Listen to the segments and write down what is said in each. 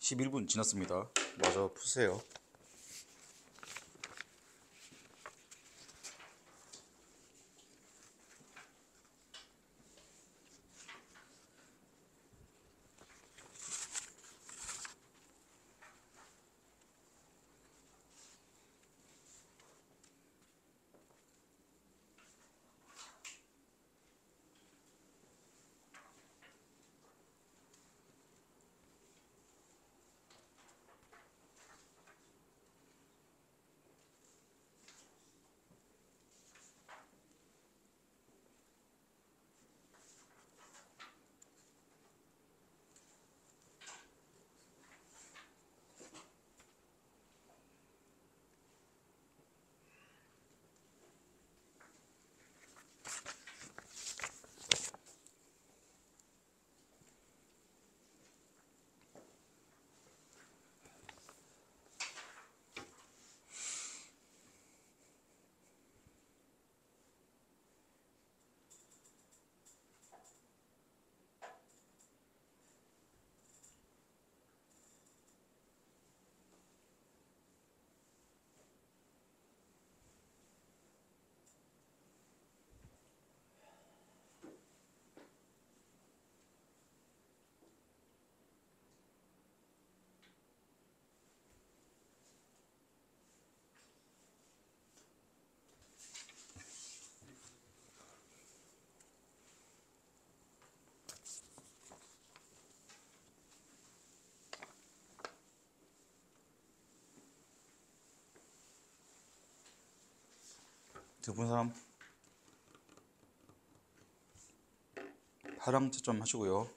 11분 지났습니다. 마저 푸세요. 두 사람 파랑 채점 하시고요.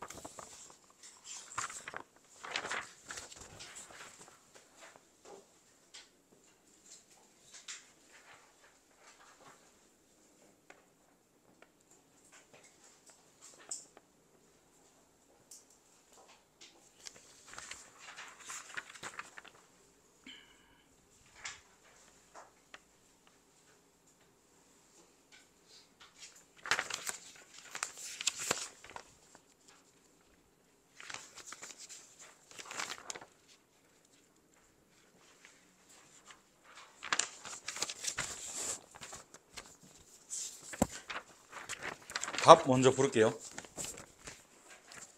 답 먼저 부를게요.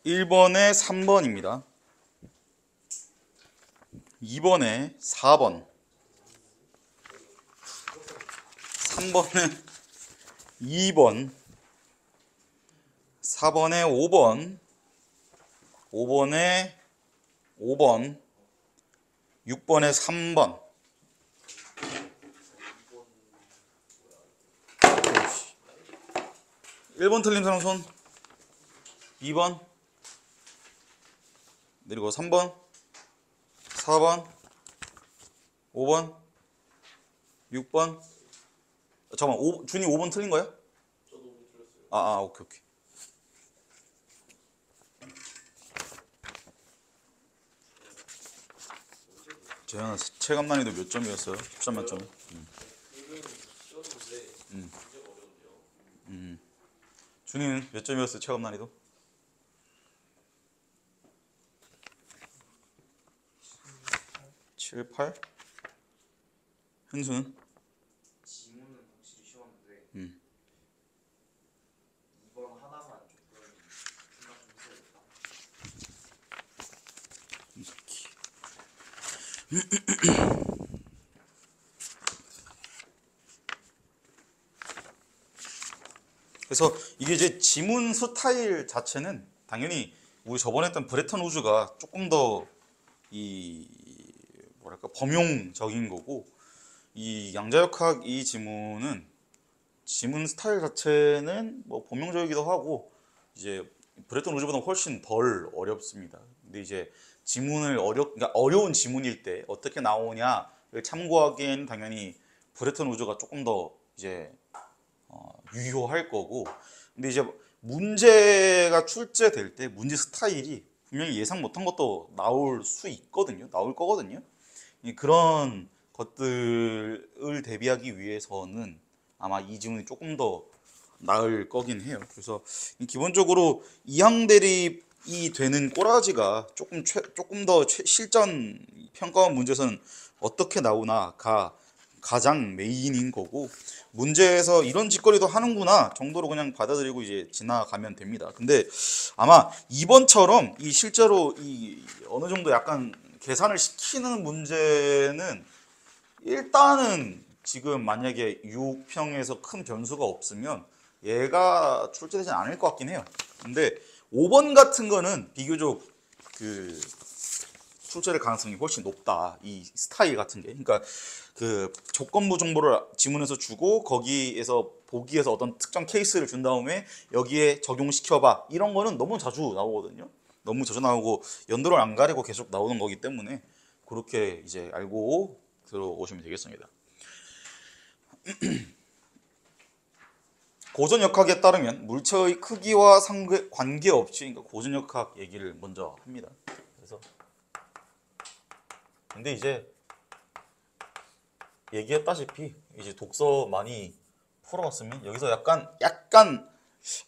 1번에 3번입니다. 2번에 4번, 3번에 2번, 4번에 5번, 5번에 5번, 6번에 3번. 1번 틀린 사람 손. 2번 그리고 3번, 4번, 5번, 6번. 잠깐만, 준이 5번 틀린 거야? 저도 5번 틀렸어요. 오케이. 재현아, 체감 난이도 몇 점이었어요? 13 만점에? 준이는 몇 점이었어요? 체감 난이도? 7, 8? 현수는? 지문은 확실히 쉬웠는데 2번 하나만 조금 생각 좀 해야겠다. 그래서 이게 이제 지문 스타일 자체는 당연히 우리 저번에 했던 브레턴 우즈가 조금 더 범용적인 거고, 이 양자역학 이 지문은 지문 스타일 자체는 뭐 범용적이기도 하고 이제 브레턴 우즈보다 훨씬 덜 어렵습니다. 근데 이제 그러니까 어려운 지문일 때 어떻게 나오냐를 참고하기엔 당연히 브레턴 우즈가 조금 더 이제 유효할 거고, 근데 이제 문제가 출제될 때 문제 스타일이 분명히 예상 못한 것도 나올 거거든요. 그런 것들을 대비하기 위해서는 아마 이 지문이 조금 더 나을 거긴 해요. 그래서 기본적으로 이항 대립이 되는 꼬라지가 조금 더 실전 평가원 문제에서는 어떻게 나오나가 가장 메인인 거고, 문제에서 이런 짓거리도 하는구나 정도로 그냥 받아들이고 이제 지나가면 됩니다. 근데 아마 이번처럼 실제로 어느 정도 약간 계산을 시키는 문제는 일단은 지금 만약에 6평에서 큰 변수가 없으면 얘가 출제되지 않을 것 같긴 해요. 근데 5번 같은 거는 비교적 출제될 가능성이 훨씬 높다. 이 스타일 같은 게. 그러니까 그 조건부 정보를 지문에서 주고 거기에서 보기에서 어떤 특정 케이스를 준 다음에 여기에 적용시켜봐. 이런 거는 너무 자주 나오거든요. 너무 자주 나오고 연도를 안 가리고 계속 나오는 거기 때문에 그렇게 이제 알고 들어오시면 되겠습니다. 고전역학에 따르면 물체의 크기와 관계없이, 그러니까 고전역학 얘기를 먼저 합니다. 그래서 근데 이제 얘기했다시피 이제 독서 많이 풀어봤으면 여기서 약간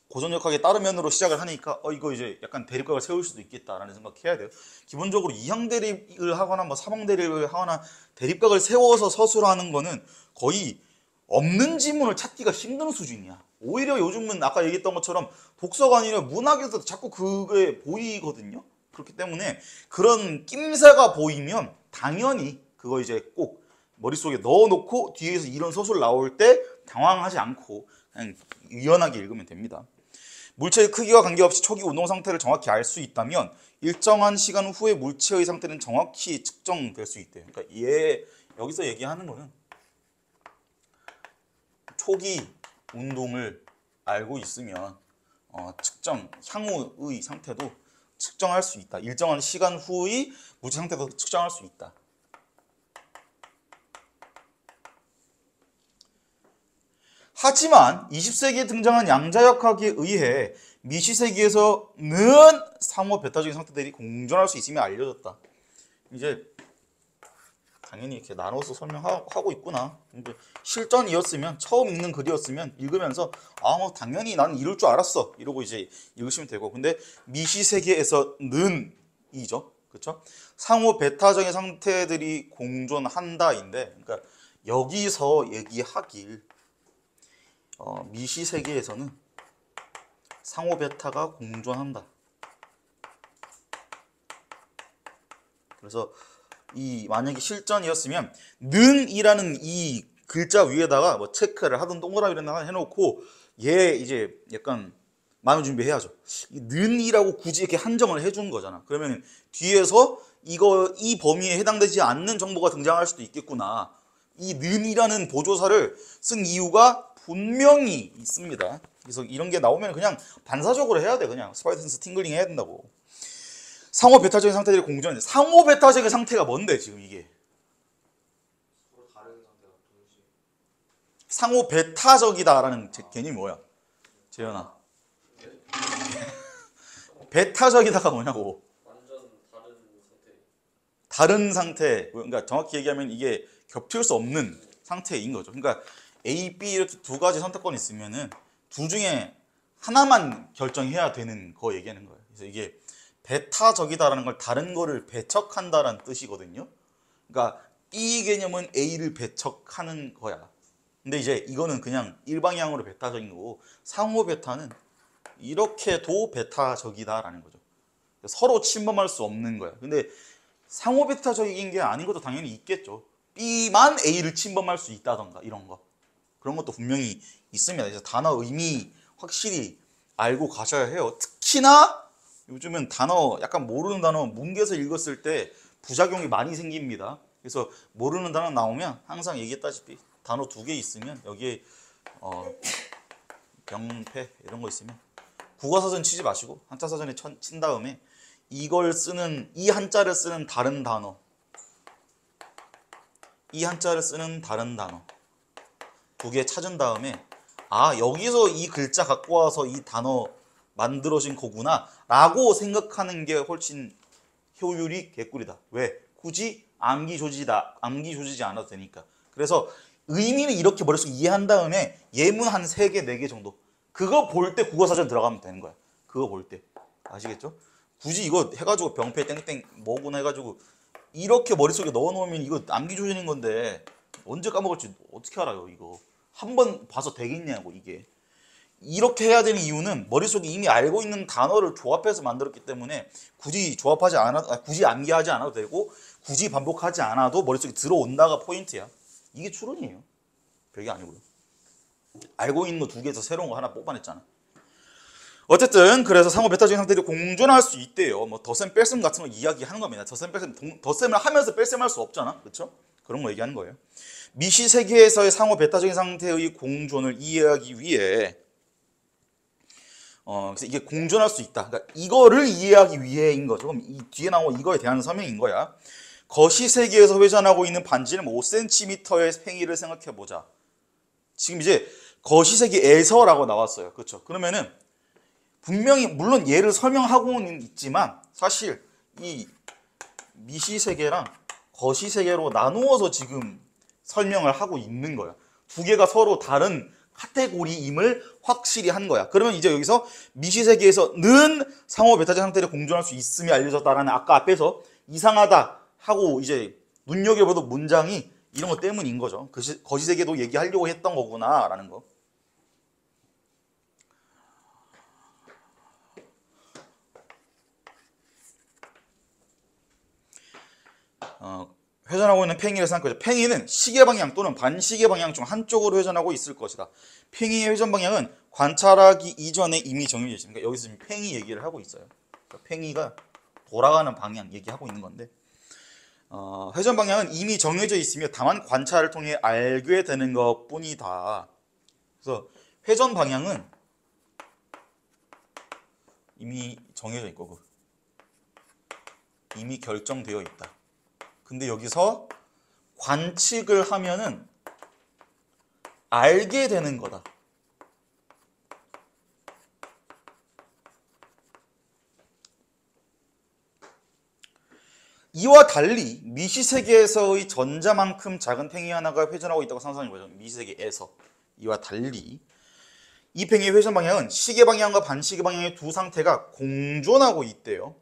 고전역학에 따르면으로 시작을 하니까 이거 이제 약간 대립각을 세울 수도 있겠다라는 생각해야 돼요. 기본적으로 이항 대립을 하거나 뭐 삼항 대립을 하거나 대립각을 세워서 서술하는 거는 거의 없는 지문을 찾기가 힘든 수준이야. 오히려 요즘은 아까 얘기했던 것처럼 독서가 아니라 문학에서 자꾸 그게 보이거든요. 그렇기 때문에 그런 낌새가 보이면 당연히 그거 이제 꼭 머릿속에 넣어놓고 뒤에서 이런 서술 나올 때 당황하지 않고 그냥 유연하게 읽으면 됩니다. 물체의 크기와 관계없이 초기 운동 상태를 정확히 알 수 있다면 일정한 시간 후에 물체의 상태는 정확히 측정될 수 있대요. 그러니까 여기서 얘기하는 거는 초기 운동을 알고 있으면 측정 향후의 상태도 측정할 수 있다. 일정한 시간 후의 무지 상태도 측정할 수 있다. 하지만 20세기에 등장한 양자역학에 의해 미시세기에서는 상호 베타적인 상태들이 공존할 수 있음이 알려졌다. 이제 당연히 이렇게 나눠서 설명하고 있구나. 근데 실전이었으면 처음 읽는 글이었으면 읽으면서 뭐 당연히 나는 이럴 줄 알았어 이러고 이제 읽으시면 되고, 근데 미시세계에서는 이죠, 그렇죠? 상호 베타적인 상태들이 공존한다인데, 그러니까 여기서 얘기하길 미시세계에서는 상호 베타가 공존한다. 그래서 만약에 실전이었으면 는이라는 이 글자 위에다가 뭐 체크를 하든 동그라미를 하나 해놓고 얘 이제 약간 마음 준비해야죠. 이 는이라고 굳이 이렇게 한정을 해준 거잖아. 그러면 뒤에서 이 범위에 해당되지 않는 정보가 등장할 수도 있겠구나. 이 는이라는 보조사를 쓴 이유가 분명히 있습니다. 그래서 이런 게 나오면 그냥 반사적으로 해야 돼. 그냥 스파이턴스 팅글링 해야 된다고. 상호 베타적인 상태들이 공존하는데, 상호 베타적인 상태가 뭔데 지금 이게? 서로 다른 상태가 동시에. 상호 베타적이다라는 개념이 뭐야? 재현아. 베타적이다가 뭐냐고? 완전 다른 상태. 다른 상태. 그러니까 정확히 얘기하면 이게 겹칠 수 없는 상태인 거죠. 그러니까 A, B 이렇게 두 가지 선택권이 있으면은 둘 중에 하나만 결정해야 되는 거 얘기하는 거예요. 그래서 이게 베타적이다라는 걸 다른 거를 배척한다라는 뜻이거든요. 그러니까 B 개념은 A를 배척하는 거야. 근데 이제 이거는 그냥 일방향으로 베타적인 거고, 상호 베타는 이렇게도 베타적이다라는 거죠. 서로 침범할 수 없는 거야. 근데 상호 베타적인 게 아닌 것도 당연히 있겠죠. B만 A를 침범할 수 있다던가 이런 거. 그런 것도 분명히 있습니다. 그래서 단어 의미 확실히 알고 가셔야 해요. 특히나 요즘은 단어 약간 모르는 단어 뭉개서 읽었을 때 부작용이 많이 생깁니다. 그래서 모르는 단어 나오면 항상 얘기했다시피 단어 2개 있으면 여기에 병폐 이런 거 있으면 국어사전 치지 마시고 한자사전에 친 다음에 이걸 쓰는, 이 한자를 쓰는 다른 단어, 이 한자를 쓰는 다른 단어 2개 찾은 다음에 여기서 이 글자 갖고 와서 이 단어 만들어진 거구나 라고 생각하는 게 훨씬 효율이 개꿀이다. 왜? 굳이 암기 조지지 않아도 되니까. 그래서 의미는 이렇게 머릿속에 이해한 다음에 예문 한 3개, 4개 정도, 그거 볼 때 국어사전 들어가면 되는 거야. 그거 볼 때. 아시겠죠? 굳이 이거 해가지고 병폐 땡땡 뭐구나 해가지고 이렇게 머릿속에 넣어놓으면 이거 암기 조지는 건데 언제 까먹을지 어떻게 알아요? 이거 한 번 봐서 되겠냐고. 이게 이렇게 해야 되는 이유는 머릿속에 이미 알고 있는 단어를 조합해서 만들었기 때문에 굳이 굳이 암기하지 않아도 되고 굳이 반복하지 않아도 머릿속에 들어온다가 포인트야. 이게 추론이에요. 별게 아니고요. 알고 있는 거 2개에서 새로운 거 하나 뽑아냈잖아. 어쨌든 그래서 상호 베타적인 상태들이 공존할 수 있대요. 뭐 덧셈 뺄셈 같은 거 이야기하는 겁니다. 덧셈을 하면서 뺄셈 할 수 없잖아. 그렇죠? 그런 거 얘기하는 거예요. 미시 세계에서의 상호 베타적인 상태의 공존을 이해하기 위해 그래서 이게 공존할 수 있다. 그러니까 이거를 이해하기 위해인 거죠. 그럼 이 뒤에 나온 이거에 대한 설명인 거야. 거시 세계에서 회전하고 있는 반지름 5cm의 팽이를 생각해 보자. 지금 이제 거시 세계에서라고 나왔어요. 그렇죠? 그러면은 분명히 물론 얘를 설명하고는 있지만 사실 이 미시 세계랑 거시 세계로 나누어서 지금 설명을 하고 있는 거야. 2개가 서로 다른 카테고리임을 확실히 한 거야. 그러면 이제 여기서 미시 세계에서는 상호 베타적 상태를 공존할 수 있음이 알려졌다라는 아까 앞에서 이상하다 하고 이제 눈여겨보던 문장이 이런 것 때문인 거죠. 거시 세계도 얘기하려고 했던 거구나라는 거. 회전하고 있는 팽이를 생각하죠. 팽이는 시계 방향 또는 반시계 방향 중 한쪽으로 회전하고 있을 것이다. 팽이의 회전 방향은 관찰하기 이전에 이미 정해져 있습니다. 그러니까 여기서 지금 팽이 얘기를 하고 있어요. 그러니까 팽이가 돌아가는 방향 얘기하고 있는 건데, 회전 방향은 이미 정해져 있으며 다만 관찰을 통해 알게 되는 것뿐이다. 그래서 회전 방향은 이미 정해져 있고 이미 결정되어 있다. 근데 여기서 관측을 하면은 알게 되는 거다. 이와 달리 미시세계에서의 전자만큼 작은 팽이 하나가 회전하고 있다고 상상해보죠. 미시세계에서 이와 달리 이 팽이의 회전 방향은 시계 방향과 반시계 방향의 두 상태가 공존하고 있대요.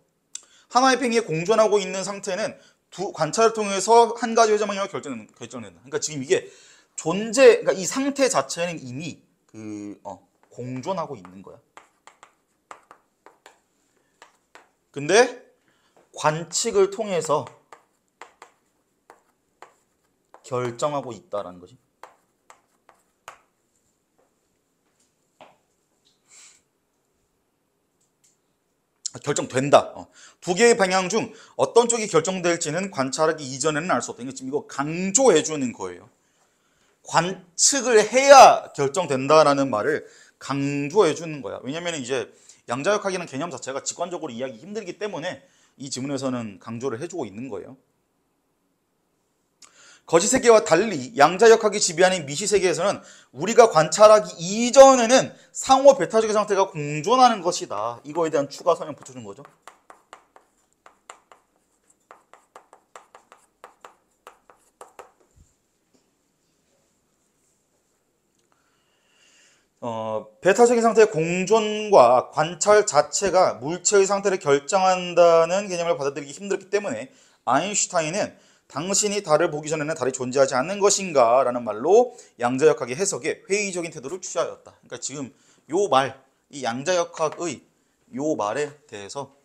하나의 팽이에 공존하고 있는 상태는 두 관찰을 통해서 한 가지 회전 방향을 결정된다. 그러니까 지금 이게 그러니까 이 상태 자체는 이미 공존하고 있는 거야. 근데 관측을 통해서 결정하고 있다라는 거지. 결정된다. 두 개의 방향 중 어떤 쪽이 결정될지는 관찰하기 이전에는 알 수 없다. 지금 이거 강조해 주는 거예요. 관측을 해야 결정된다라는 말을 강조해 주는 거야. 왜냐면 이제 양자역학이라는 개념 자체가 직관적으로 이해하기 힘들기 때문에 이 지문에서는 강조를 해주고 있는 거예요. 거시세계와 달리 양자역학이 지배하는 미시세계에서는 우리가 관찰하기 이전에는 상호 배타적인 상태가 공존하는 것이다. 이거에 대한 추가 설명 붙여준 거죠. 배타적인 상태의 공존과 관찰 자체가 물체의 상태를 결정한다는 개념을 받아들이기 힘들었기 때문에 아인슈타인은 당신이 달을 보기 전에는 달이 존재하지 않는 것인가 라는 말로 양자역학의 해석에 회의적인 태도를 취하였다. 그러니까 지금 요 말, 이 양자역학의 요 말에 대해서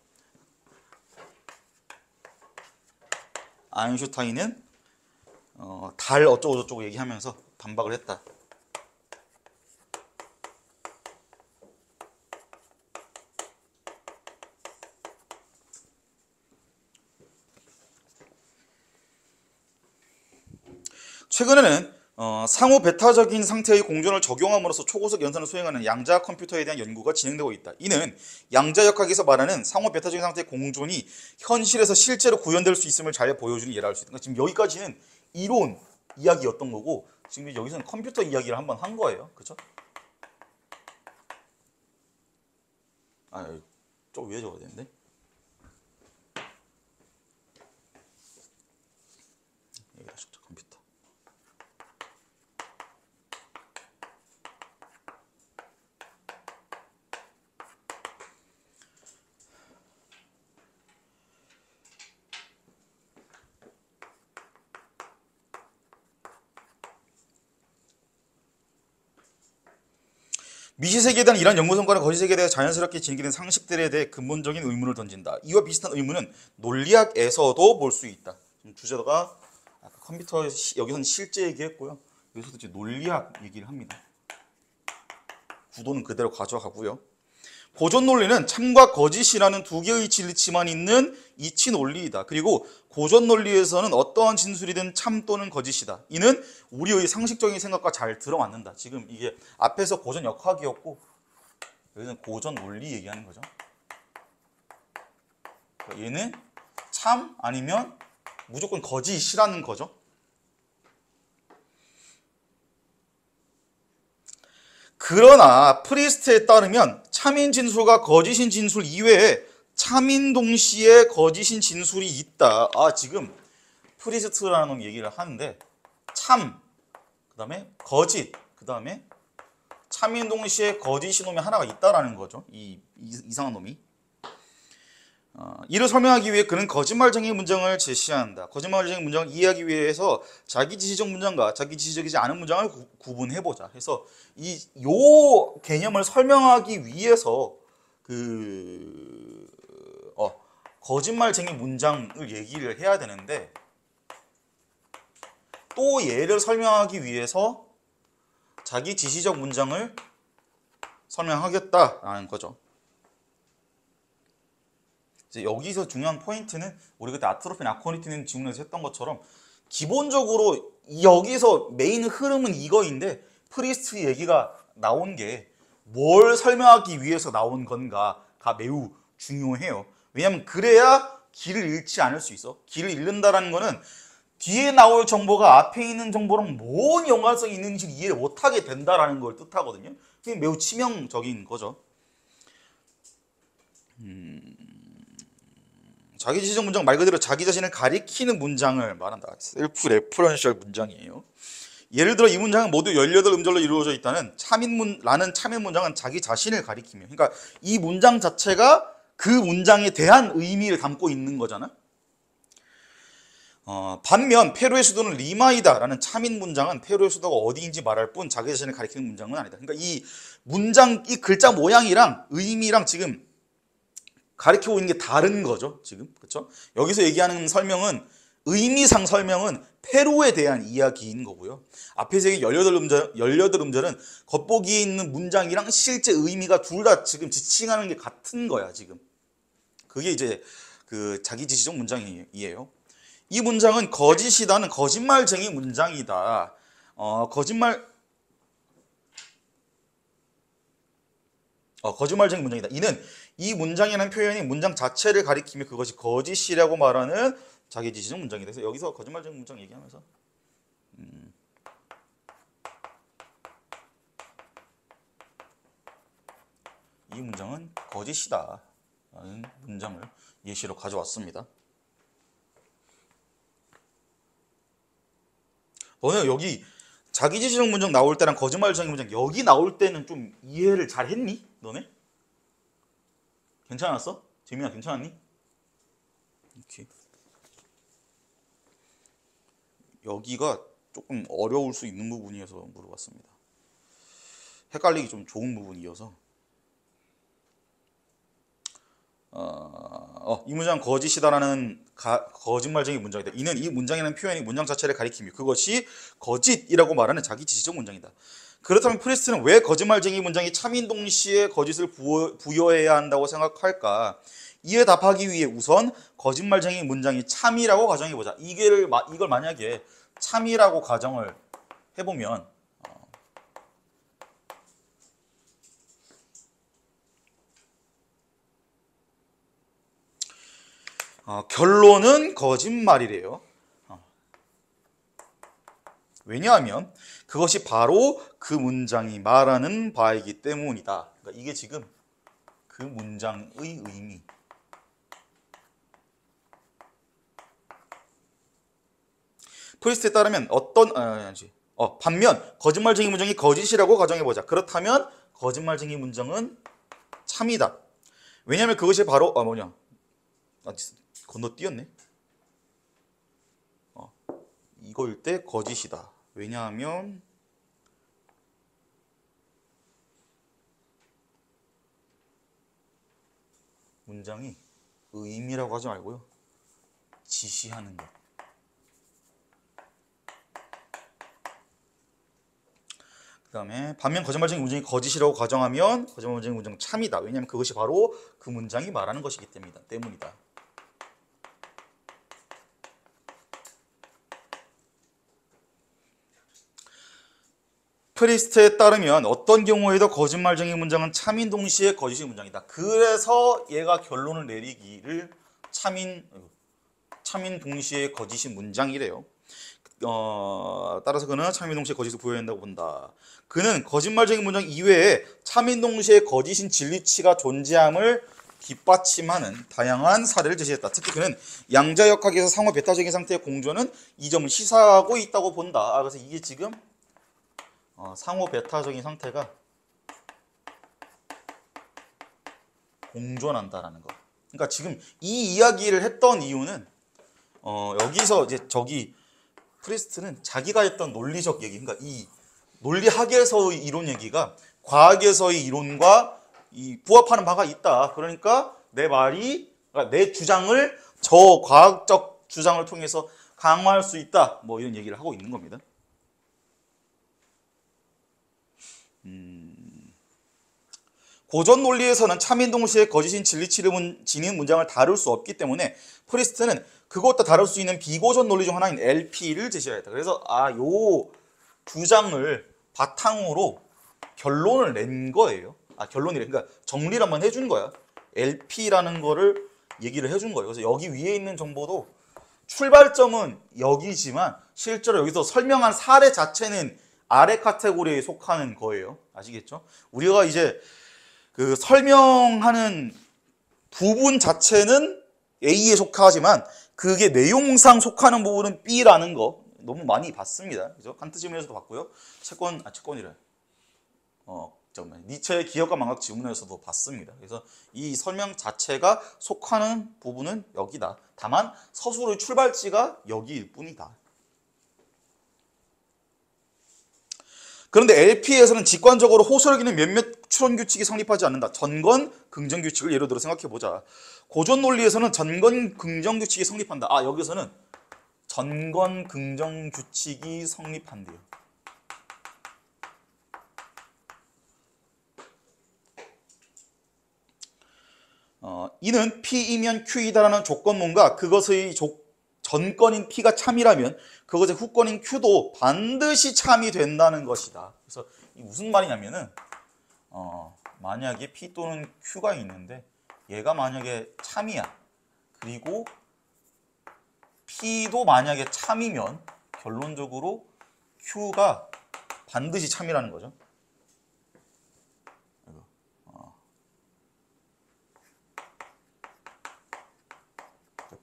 아인슈타인은 달 어쩌고 저쩌고 얘기하면서 반박을 했다. 최근에는 상호 배타적인 상태의 공존을 적용함으로써 초고속 연산을 수행하는 양자 컴퓨터에 대한 연구가 진행되고 있다. 이는 양자역학에서 말하는 상호 배타적인 상태의 공존이 현실에서 실제로 구현될 수 있음을 잘 보여주는 예를 알 수 있다. 지금 여기까지는 이론 이야기였던 거고 지금 여기서는 컴퓨터 이야기를 한번 한 거예요. 그렇죠? 좀 위에 적어야 되는데. 여기다 적자 컴퓨터. 미시세계에 대한 이러한 연구 성과는 거시세계에 대해 자연스럽게 진기된 상식들에 대해 근본적인 의문을 던진다. 이와 비슷한 의문은 논리학에서도 볼 수 있다. 주제가 아까 컴퓨터 여기서는 실제 얘기했고요. 여기서도 이제 논리학 얘기를 합니다. 구도는 그대로 가져가고요. 고전 논리는 참과 거짓이라는 두 개의 진리치만 있는 이치 논리이다. 그리고 고전 논리에서는 어떠한 진술이든 참 또는 거짓이다. 이는 우리의 상식적인 생각과 잘 들어맞는다. 지금 이게 앞에서 고전 역학이었고 여기는 고전 논리 얘기하는 거죠. 얘는 참 아니면 무조건 거짓이라는 거죠. 그러나 프리스트에 따르면 참인 진술과 거짓인 진술 이외에 참인 동시에 거짓인 진술이 있다. 지금 프리스트라는 놈 얘기를 하는데 참, 그 다음에 거짓, 그 다음에 참인 동시에 거짓인 놈이 하나가 있다라는 거죠. 이 이상한 놈이. 이를 설명하기 위해 그는 거짓말쟁이 문장을 제시한다. 거짓말쟁이 문장을 이해하기 위해서 자기지시적 문장과 자기지시적이지 않은 문장을 구분해보자. 해서 요 개념을 설명하기 위해서 거짓말쟁이 문장을 얘기를 해야 되는데 또 얘를 설명하기 위해서 자기지시적 문장을 설명하겠다라는 거죠. 이제 여기서 중요한 포인트는 우리 그때 아트로핀 아코니틴 지문에서 했던 것처럼 기본적으로 여기서 메인 흐름은 이거인데 프리스트 얘기가 나온 게 뭘 설명하기 위해서 나온 건가가 매우 중요해요. 왜냐하면 그래야 길을 잃지 않을 수 있어. 길을 잃는다라는 거는 뒤에 나올 정보가 앞에 있는 정보랑 뭔 연관성이 있는지 이해를 못하게 된다라는 걸 뜻하거든요. 그게 매우 치명적인 거죠. 자기지정 문장 말 그대로 자기 자신을 가리키는 문장을 말한다. 셀프 레퍼런셜 문장이에요. 예를 들어 이 문장은 모두 18음절로 이루어져 있다는 라는 참인 문장은 자기 자신을 가리키며, 그러니까 이 문장 자체가 그 문장에 대한 의미를 담고 있는 거잖아. 반면 페루의 수도는 리마이다 라는 참인 문장은 페루의 수도가 어디인지 말할 뿐 자기 자신을 가리키는 문장은 아니다. 그러니까 이 문장, 이 글자 모양이랑 의미랑 지금 가리키고 있는 게 다른 거죠. 지금 그렇죠? 여기서 얘기하는 설명은, 의미상 설명은 페루에 대한 이야기인 거고요. 앞에서 얘기한 18음절은 겉보기에 있는 문장이랑 실제 의미가 둘 다 지금 지칭하는 게 같은 거야, 지금. 그게 이제 그 자기지시적 문장이에요. 이 문장은 거짓이다는 거짓말쟁이 문장이다. 거짓말쟁이 문장이다. 이는 이 문장이라는 표현이 문장 자체를 가리키며 그것이 거짓이라고 말하는 자기지시적 문장이다. 그래서 여기서 거짓말쟁이 문장 얘기하면서 이 문장은 거짓이다 라는 문장을 예시로 가져왔습니다. 너는 여기 자기지시적 문장 나올 때랑 거짓말쟁이 문장 여기 나올 때는 좀 이해를 잘 했니? 너네? 괜찮았어? 재민아 괜찮았니? 이렇게. 여기가 조금 어려울 수 있는 부분이어서 물어봤습니다. 헷갈리기 좀 좋은 부분이어서. 이 문장은 거짓이다라는 거짓말쟁이 문장이다. 이는 이 문장이라는 표현이 문장 자체를 가리키며 그것이 거짓이라고 말하는 자기지시적 문장이다. 그렇다면 프리스트는 왜 거짓말쟁이 문장이 참인 동시에 거짓을 부여해야 한다고 생각할까? 이에 답하기 위해 우선 거짓말쟁이 문장이 참이라고 가정해보자. 이걸 만약에 참이라고 가정을 해보면 결론은 거짓말이래요. 왜냐하면 그것이 바로 그 문장이 말하는 바이기 때문이다. 그러니까 이게 지금 그 문장의 의미. 프리스트에 따르면 반면 거짓말쟁이 문장이 거짓이라고 가정해보자. 그렇다면 거짓말쟁이 문장은 참이다. 왜냐하면 그것이 바로 건너뛰었네. 이거일 때 거짓이다. 왜냐하면 문장이 의미라고 하지 말고요. 지시하는 것. 그 다음에 반면 거짓말쟁이 문장이 거짓이라고 가정하면 거짓말쟁이 문장은 참이다. 왜냐하면 그것이 바로 그 문장이 말하는 것이기 때문이다. 프리스트에 따르면 어떤 경우에도 거짓말쟁이 문장은 참인 동시에 거짓의 문장이다. 그래서 얘가 결론을 내리기를 참인 동시에 거짓의 문장이래요. 따라서 그는 참인 동시에 거짓을 부여한다고 본다. 그는 거짓말쟁이 문장 이외에 참인 동시에 거짓인 진리치가 존재함을 뒷받침하는 다양한 사례를 제시했다. 특히 그는 양자역학에서 상호 배타적인 상태의 공존은 이 점을 시사하고 있다고 본다. 그래서 이게 지금 상호 배타적인 상태가 공존한다라는 거. 그러니까 지금 이 이야기를 했던 이유는 여기서 이제 프리스트는 자기가 했던 논리적 얘기, 그러니까 이 논리학에서의 이론 얘기가 과학에서의 이론과 부합하는 바가 있다. 그러니까 내 주장을 저 과학적 주장을 통해서 강화할 수 있다. 뭐 이런 얘기를 하고 있는 겁니다. 고전 논리에서는 참인 동시에 거짓인 진리치를 지닌 문장을 다룰 수 없기 때문에 프리스트는 그것도 다룰 수 있는 비고전 논리 중 하나인 LP를 제시하였다. 그래서 요 주장을 바탕으로 결론을 낸 거예요. 결론이래. 그러니까 정리를 한번 해준 거야. LP라는 거를 얘기를 해준 거예요. 그래서 여기 위에 있는 정보도 출발점은 여기지만 실제로 여기서 설명한 사례 자체는 아래 카테고리에 속하는 거예요. 아시겠죠? 우리가 이제 그 설명하는 부분 자체는 A에 속하지만 그게 내용상 속하는 부분은 B라는 거 너무 많이 봤습니다. 그죠? 칸트 지문에서도 봤고요. 채권이래. 잠깐만. 니체의 기억과 망각 지문에서도 봤습니다. 그래서 이 설명 자체가 속하는 부분은 여기다. 다만 서술의 출발지가 여기일 뿐이다. 그런데 LP에서는 직관적으로 호소력에는 몇몇 추론 규칙이 성립하지 않는다. 전건 긍정 규칙을 예로 들어 생각해 보자. 고전 논리에서는 전건 긍정 규칙이 성립한다. 여기서는 전건 긍정 규칙이 성립한대요. 이는 P이면 Q이다라는 조건문과 그것의 전건인 P가 참이라면 그것의 후건인 Q도 반드시 참이 된다는 것이다. 그래서 이 무슨 말이냐면은 만약에 P 또는 Q가 있는데 얘가 만약에 참이야. 그리고 P도 만약에 참이면 결론적으로 Q가 반드시 참이라는 거죠.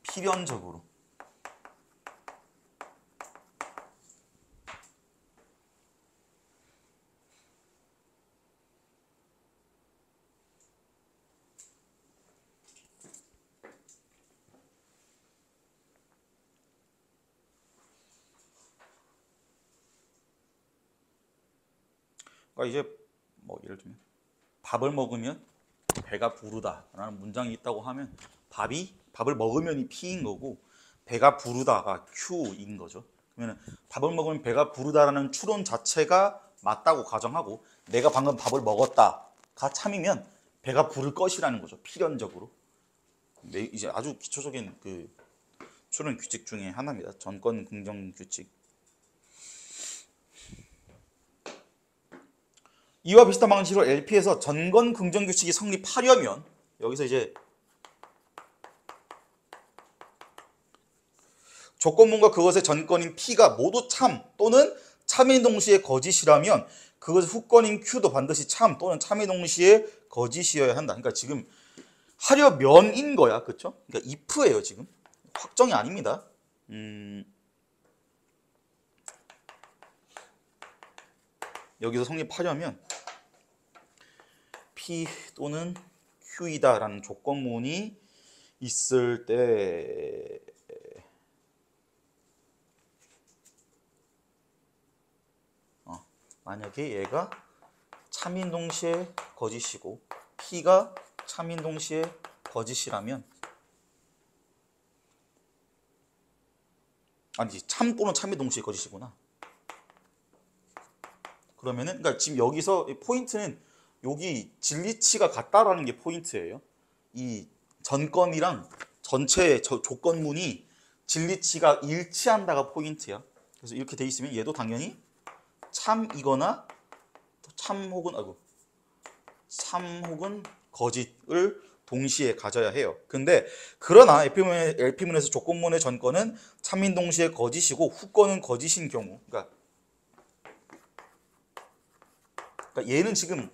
필연적으로. 그러니까 이제 뭐 예를 들면 밥을 먹으면 배가 부르다라는 문장이 있다고 하면 밥을 먹으면이 P인 거고 배가 부르다가 Q인 거죠. 그러면 밥을 먹으면 배가 부르다라는 추론 자체가 맞다고 가정하고 내가 방금 밥을 먹었다가 참이면 배가 부를 것이라는 거죠. 필연적으로. 이제 아주 기초적인 그 추론 규칙 중에 하나입니다. 전건 긍정 규칙. 이와 비슷한 방식으로 LP에서 전건 긍정 규칙이 성립하려면 여기서 이제 조건문과 그것의 전건인 P가 모두 참 또는 참인 동시에 거짓이라면 그것의 후건인 Q도 반드시 참 또는 참인 동시에 거짓이어야 한다. 그러니까 지금 하려면인 거야. 그렇죠? 그러니까 if예요, 지금. 확정이 아닙니다. 여기서 성립하려면 P 또는 Q이다라는 조건문이 있을 때 만약에 얘가 참인 동시에 거짓이고 P가 참인 동시에 거짓이라면 아니지 참 또는 참인 동시에 거짓이구나. 그러면은 그러니까 지금 여기서 포인트는 여기 진리치가 같다라는 게 포인트예요. 이 전건이랑 전체 조건문이 진리치가 일치한다가 포인트야. 그래서 이렇게 돼 있으면 얘도 당연히 참이거나 참 혹은 거짓을 동시에 가져야 해요. 근데 그러나 LP문에서 조건문의 전건은 참인 동시에 거짓이고 후건은 거짓인 경우 그러니까 얘는 지금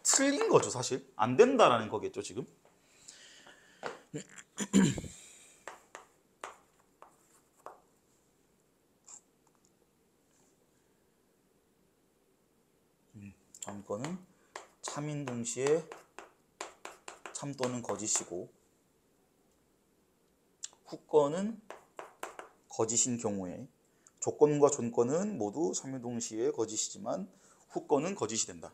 틀린 거죠. 사실 안 된다라는 거겠죠. 지금 전건은 참인 동시에 참 또는 거짓이고 후건은 거짓인 경우에 조건과 전건은 모두 참인 동시에 거짓이지만 후건은 거짓이 된다.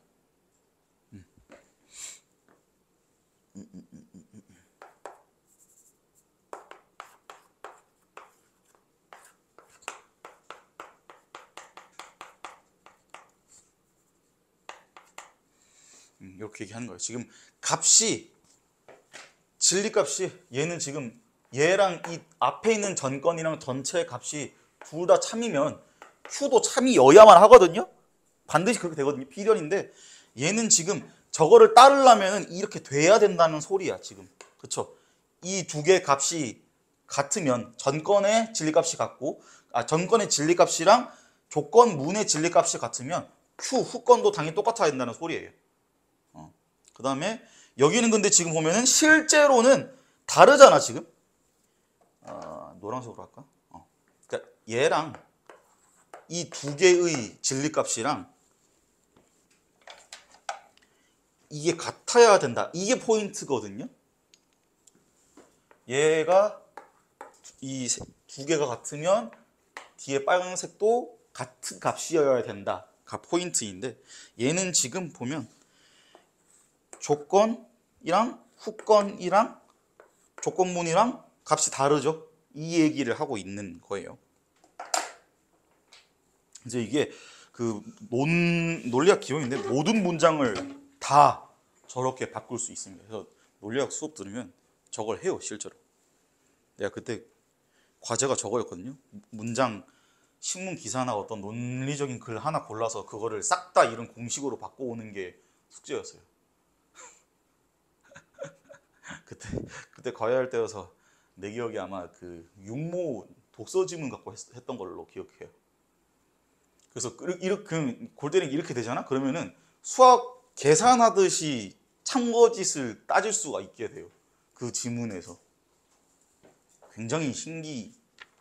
이렇게 얘기하는 거예요. 지금 진리값이 얘는 지금 얘랑 이 앞에 있는 전건이랑 전체 값이 둘 다 참이면 Q도 참이어야만 하거든요. 반드시 그렇게 되거든요. 필연인데 얘는 지금 저거를 따르려면 이렇게 돼야 된다는 소리야 지금. 그쵸? 이 두 개 값이 같으면 전건의 진리값이 같고 전건의 진리값이랑 조건문의 진리값이 같으면 Q 후건도 당연히 똑같아야 된다는 소리예요. 그 다음에 여기는 근데 지금 보면은 실제로는 다르잖아 지금. 노란색으로 할까? 그러니까 얘랑 이 두 개의 진리값이랑 이게 같아야 된다. 이게 포인트거든요. 얘가 이 두 개가 같으면 뒤에 빨간색도 같은 값이어야 된다. 가 포인트인데 얘는 지금 보면 조건이랑 후건이랑 조건문이랑 값이 다르죠. 이 얘기를 하고 있는 거예요. 이제 이게 그 논리학 기본인데 모든 문장을 다 저렇게 바꿀 수 있습니다. 그래서 논리학 수업 들으면 저걸 해요, 실제로. 내가 그때 과제가 저거였거든요. 문장 신문 기사나 어떤 논리적인 글 하나 골라서 그거를 싹 다 이런 공식으로 바꿔오는 게 숙제였어요. 그때 과외할 때여서 내 기억에 아마 그 육모 독서 지문 갖고 했던 걸로 기억해요. 그래서 이렇게 골때리기 이렇게 되잖아. 그러면은 수학 계산하듯이 참거짓을 따질 수가 있게 돼요. 그 지문에서. 굉장히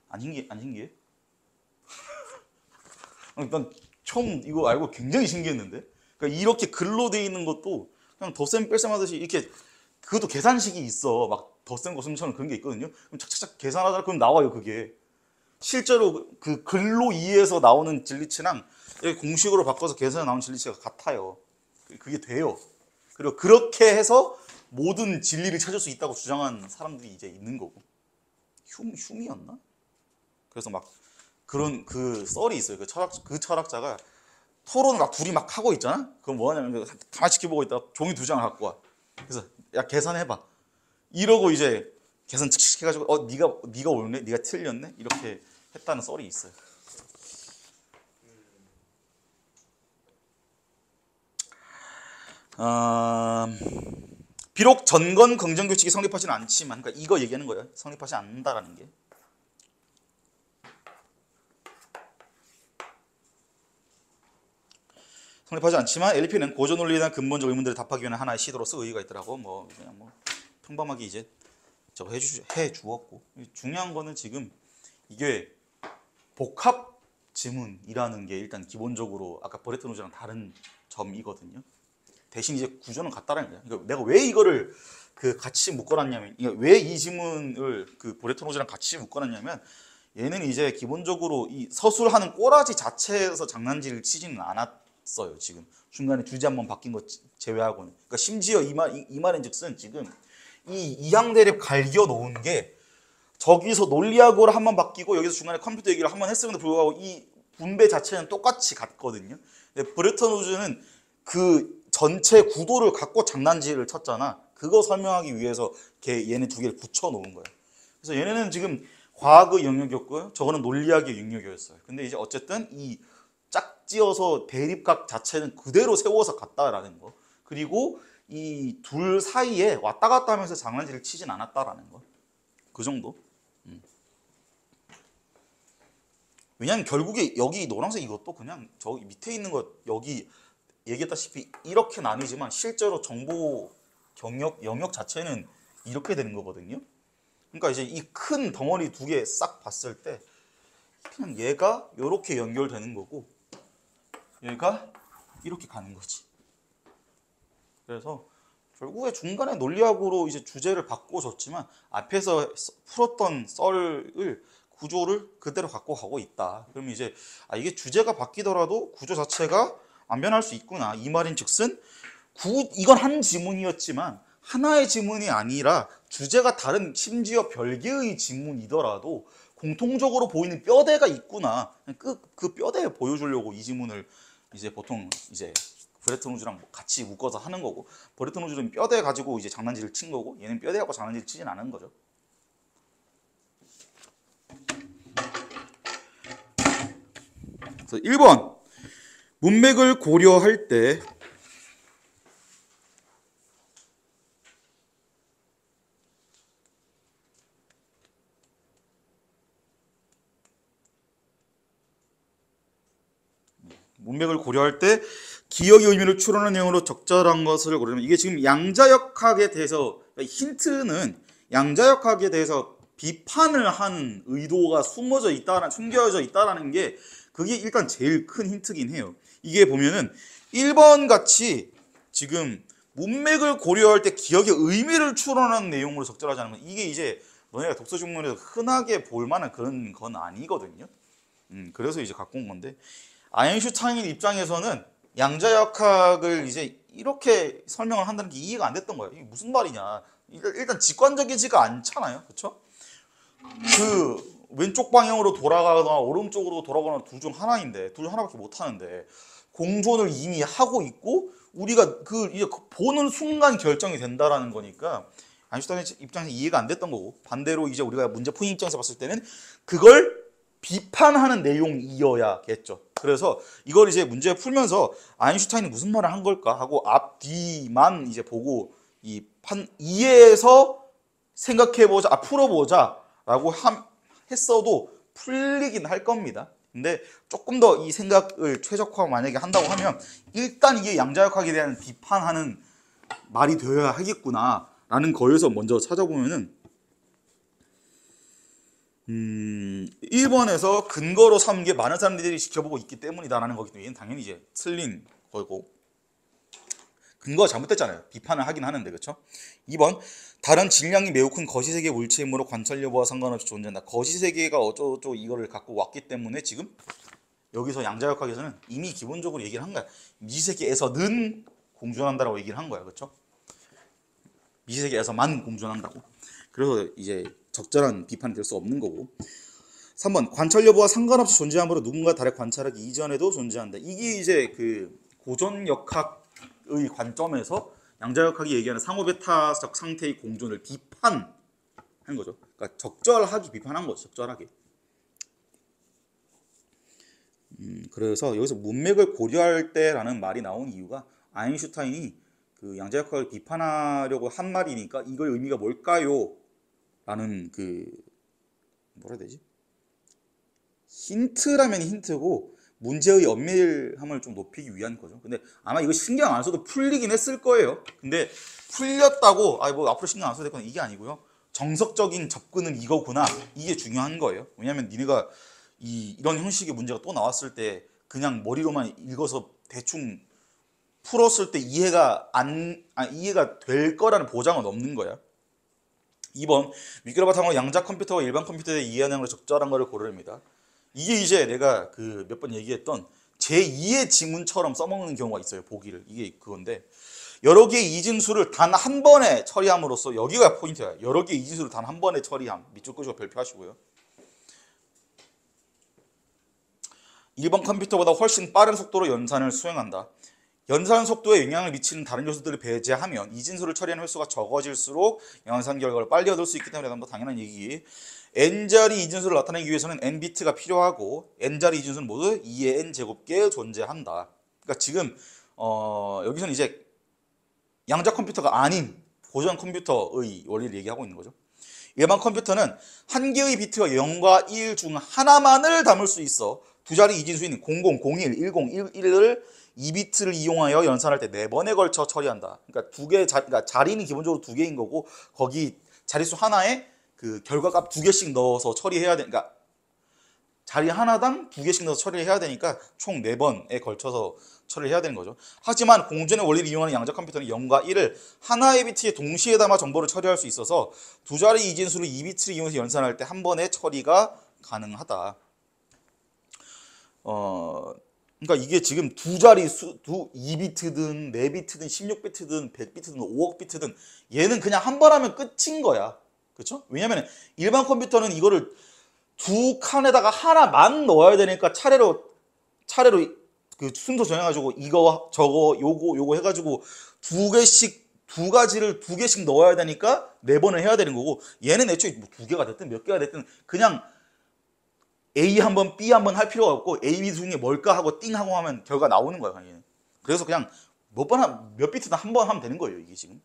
안 신기해? 난 처음 이거 알고 굉장히 신기했는데. 그러니까 이렇게 글로 돼 있는 것도 그냥 덧셈 뺄셈 하듯이 이렇게 그것도 계산식이 있어. 막 덧셈 거셈처럼 그런 게 있거든요. 그럼 착착착 계산하다 그럼 나와요 그게. 실제로 그 글로 이해해서 나오는 진리치랑 공식으로 바꿔서 계산해 나오는 진리치가 같아요. 그게 돼요. 그리고 그렇게 해서 모든 진리를 찾을 수 있다고 주장한 사람들이 이제 있는 거고. 흉이었나? 그래서 막 그런 그 썰이 있어요. 그 철학자가 토론을 막 둘이 막 하고 있잖아. 그럼 뭐 하냐면 가만히 지켜보고 있다가 종이 두 장을 갖고 와. 그래서 야 계산해봐. 이러고 이제 계산 칙칙 해가지고 네가 옳네, 네가 틀렸네 이렇게 했다는 썰이 있어요. 비록 전건 긍정 규칙이 성립하지는 않지만, 그러니까 이거 얘기하는 거예요. 성립하지 않는다라는 게. 성립하지 않지만 LP는 고전 논리에 대한 근본적 의문들을 답하기 위한 하나의 시도로서 의의가 있더라고. 뭐 그냥 뭐 평범하게 이제 저거 해 주었고, 중요한 거는 지금 이게 복합 지문이라는 게 일단 기본적으로 아까 버레트노즈랑 다른 점이거든요. 대신 이제 구조는 같다라는 거야. 그러니까 내가 왜 이거를 그 같이 묶어놨냐면, 왜 이 지문을 그 버레트노즈랑 같이 묶어놨냐면, 얘는 이제 기본적으로 이 서술하는 꼬라지 자체에서 장난질을 치지는 않았어요. 지금 중간에 주제 한번 바뀐 거 제외하고는. 그러니까 심지어 이 말인즉슨 지금 이 이항대립 갈겨 놓은 게 저기서 논리학으로 한번 바뀌고 여기서 중간에 컴퓨터 얘기를 한번 했음에도 불구하고 이 분배 자체는 똑같이 같거든요. 근데 브레턴우즈는 그 전체 구도를 갖고 장난질을 쳤잖아. 그거 설명하기 위해서 얘네 두 개를 붙여 놓은 거예요. 그래서 얘네는 지금 과학의 영역이었고요. 저거는 논리학의 영역이었어요. 근데 이제 어쨌든 이 짝지어서 대립각 자체는 그대로 세워서 갔다라는 거. 그리고 이 둘 사이에 왔다 갔다 하면서 장난질을 치진 않았다라는 거. 그 정도. 왜냐면 결국에 여기 노란색 이것도 그냥 저기 밑에 있는 것 여기 얘기했다시피 이렇게 나뉘지만 실제로 정보 영역 자체는 이렇게 되는 거거든요. 그러니까 이제 이 큰 덩어리 두 개 싹 봤을 때 그냥 얘가 이렇게 연결되는 거고 얘가 이렇게 가는 거지. 그래서 결국에 중간에 논리학으로 이제 주제를 바꿔줬지만 앞에서 풀었던 썰을 구조를 그대로 갖고 가고 있다. 그럼 이제 이게 주제가 바뀌더라도 구조 자체가 안 변할 수 있구나. 이 말인즉슨 이건 한 지문이었지만 하나의 지문이 아니라 주제가 다른 심지어 별개의 지문이더라도 공통적으로 보이는 뼈대가 있구나. 그 뼈대 보여주려고 이 지문을 이제 보통 이제 브레트노즈랑 같이 묶어서 하는 거고, 브레트노즈는 뼈대 가지고 이제 장난질을 친 거고, 얘는 뼈대 갖고 장난질을 치진 않은 거죠. 그래서 1번 문맥을 고려할 때 기억의 의미를 추론하는 내용으로 적절한 것을 고르면, 이게 지금 양자역학에 대해서 힌트는 양자역학에 대해서 비판을 한 의도가 숨겨져 있다라는 게 그게 일단 제일 큰 힌트긴 해요. 이게 보면은 1번 같이 지금 문맥을 고려할 때 기억의 의미를 추론하는 내용으로 적절하지 않은 건, 이게 이제 너네가 독서 중문에서 흔하게 볼 만한 그런 건 아니거든요. 그래서 이제 갖고 온 건데, 아인슈타인 입장에서는 양자역학을 이제 이렇게 설명을 한다는 게 이해가 안 됐던 거예요. 이게 무슨 말이냐. 일단 직관적이지가 않잖아요. 그렇죠? 그 왼쪽 방향으로 돌아가거나 오른쪽으로 돌아가거나 둘 중 하나인데, 둘 중 하나밖에 못 하는데 공존을 이미 하고 있고 우리가 이제 보는 순간 결정이 된다라는 거니까 아인슈타인 입장에서 이해가 안 됐던 거고, 반대로 이제 우리가 문제 푸는 입장에서 봤을 때는 그걸 비판하는 내용이어야겠죠. 그래서 이걸 이제 문제 풀면서 아인슈타인이 무슨 말을 한 걸까 하고 앞뒤만 이제 보고 이해해서 생각해보자, 풀어보자라고 했어도 풀리긴 할 겁니다. 근데 조금 더 이 생각을 최적화 만약에 한다고 하면 일단 이게 양자역학에 대한 비판하는 말이 되어야 하겠구나라는 거에서 먼저 찾아보면은 1번에서 근거로 삼은 게 많은 사람들이 지켜보고 있기 때문이다라는 거기 때문에 얘는 당연히 이제 틀린 거고, 근거가 잘못됐잖아요. 비판을 하긴 하는데, 그렇죠? 2번, 다른 질량이 매우 큰 거시세계 물체이므로 관찰 여부와 상관없이 존재한다. 거시세계가 어쩌고저쩌고 이거를 갖고 왔기 때문에 지금 여기서 양자역학에서는 이미 기본적으로 얘기를 한 거야. 미지세계에서는 공존한다라고 얘기를 한 거야. 그렇죠? 미지세계에서만 공존한다고. 그래서 이제 적절한 비판이 될 수 없는 거고. 3번, 관찰 여부와 상관없이 존재함으로 누군가 달에 관찰하기 이전에도 존재한다. 이게 이제 그 고전역학의 관점에서 양자역학이 얘기하는 상호배타적 상태의 공존을 비판한 거죠. 그러니까 적절하게 비판한 거죠. 적절하게. 그래서 여기서 문맥을 고려할 때라는 말이 나온 이유가 아인슈타인이 그 양자역학을 비판하려고 한 말이니까 이걸 의미가 뭘까요? 라는 뭐라 해야 되지? 힌트라면 힌트고 문제의 엄밀함을 좀 높이기 위한 거죠. 근데 아마 이거 신경 안 써도 풀리긴 했을 거예요. 근데 풀렸다고 뭐 앞으로 신경 안 써도 될 건 이게 아니고요. 정석적인 접근은 이거구나. 이게 중요한 거예요. 왜냐하면 니네가 이런 형식의 문제가 또 나왔을 때 그냥 머리로만 읽어서 대충 풀었을 때 이해가 될 거라는 보장은 없는 거야. 2번, 윗그라 바탕으로 양자 컴퓨터와 일반 컴퓨터의 이해하는 걸 적절한 거를 고르랍니다. 이게 이제 내가 몇 번 얘기했던 제2의 지문처럼 써먹는 경우가 있어요. 보기를. 이게 그건데, 여러 개의 이진수를 단 한 번에 처리함으로써, 여기가 포인트야. 여러 개의 이진수를 단 한 번에 처리함. 밑줄 끄시고 별표하시고요. 1번 컴퓨터보다 훨씬 빠른 속도로 연산을 수행한다. 연산 속도에 영향을 미치는 다른 요소들을 배제하면 이진수를 처리하는 횟수가 적어질수록 연산 결과를 빨리 얻을 수 있기 때문에 당연한 얘기. n자리 이진수를 나타내기 위해서는 n비트가 필요하고 n자리 이진수는 모두 2의 n제곱개에 존재한다. 그러니까 지금 여기서는 이제 양자 컴퓨터가 아닌 고전 컴퓨터의 원리를 얘기하고 있는 거죠. 일반 컴퓨터는 한 개의 비트가 0과 1 중 하나만을 담을 수 있어 두 자리 이진수인 00, 01, 10, 11을 2비트를 이용하여 연산할 때 4번에 걸쳐 처리한다. 그러니까 자리는 기본적으로 2개인 거고, 거기 자릿수 하나에 그 결과값 2개씩 넣어서 처리해야 되니까, 그러니까 자리 하나당 2개씩 넣어서 처리를 해야 되니까 총 4번에 걸쳐서 처리를 해야 되는 거죠. 하지만 공존의 원리를 이용하는 양자 컴퓨터는 0과 1을 하나의 비트에 동시에 담아 정보를 처리할 수 있어서 두 자리 이진수를 2비트를 이용해서 연산할 때 한 번에 처리가 가능하다. 그러니까 이게 지금 두 자리 수, 2비트든 4비트든 16비트든 100비트든 5억 비트든 얘는 그냥 한 번 하면 끝인 거야. 그렇죠? 왜냐면 일반 컴퓨터는 이거를 두 칸에다가 하나만 넣어야 되니까 차례로 그 순서 정해가지고 이거 저거 요거 해가지고 두 가지를 2개씩 넣어야 되니까 4번을 해야 되는 거고, 얘는 애초에 뭐 2개가 됐든 몇 개가 됐든 그냥 A 한번 B 한번 할 필요가 없고 A, B 중에 뭘까 하고 띵 하고 하면 결과 나오는 거예요. 강의는. 그래서 그냥 몇 비트든 한 번 하면 되는 거예요. 이게 지금.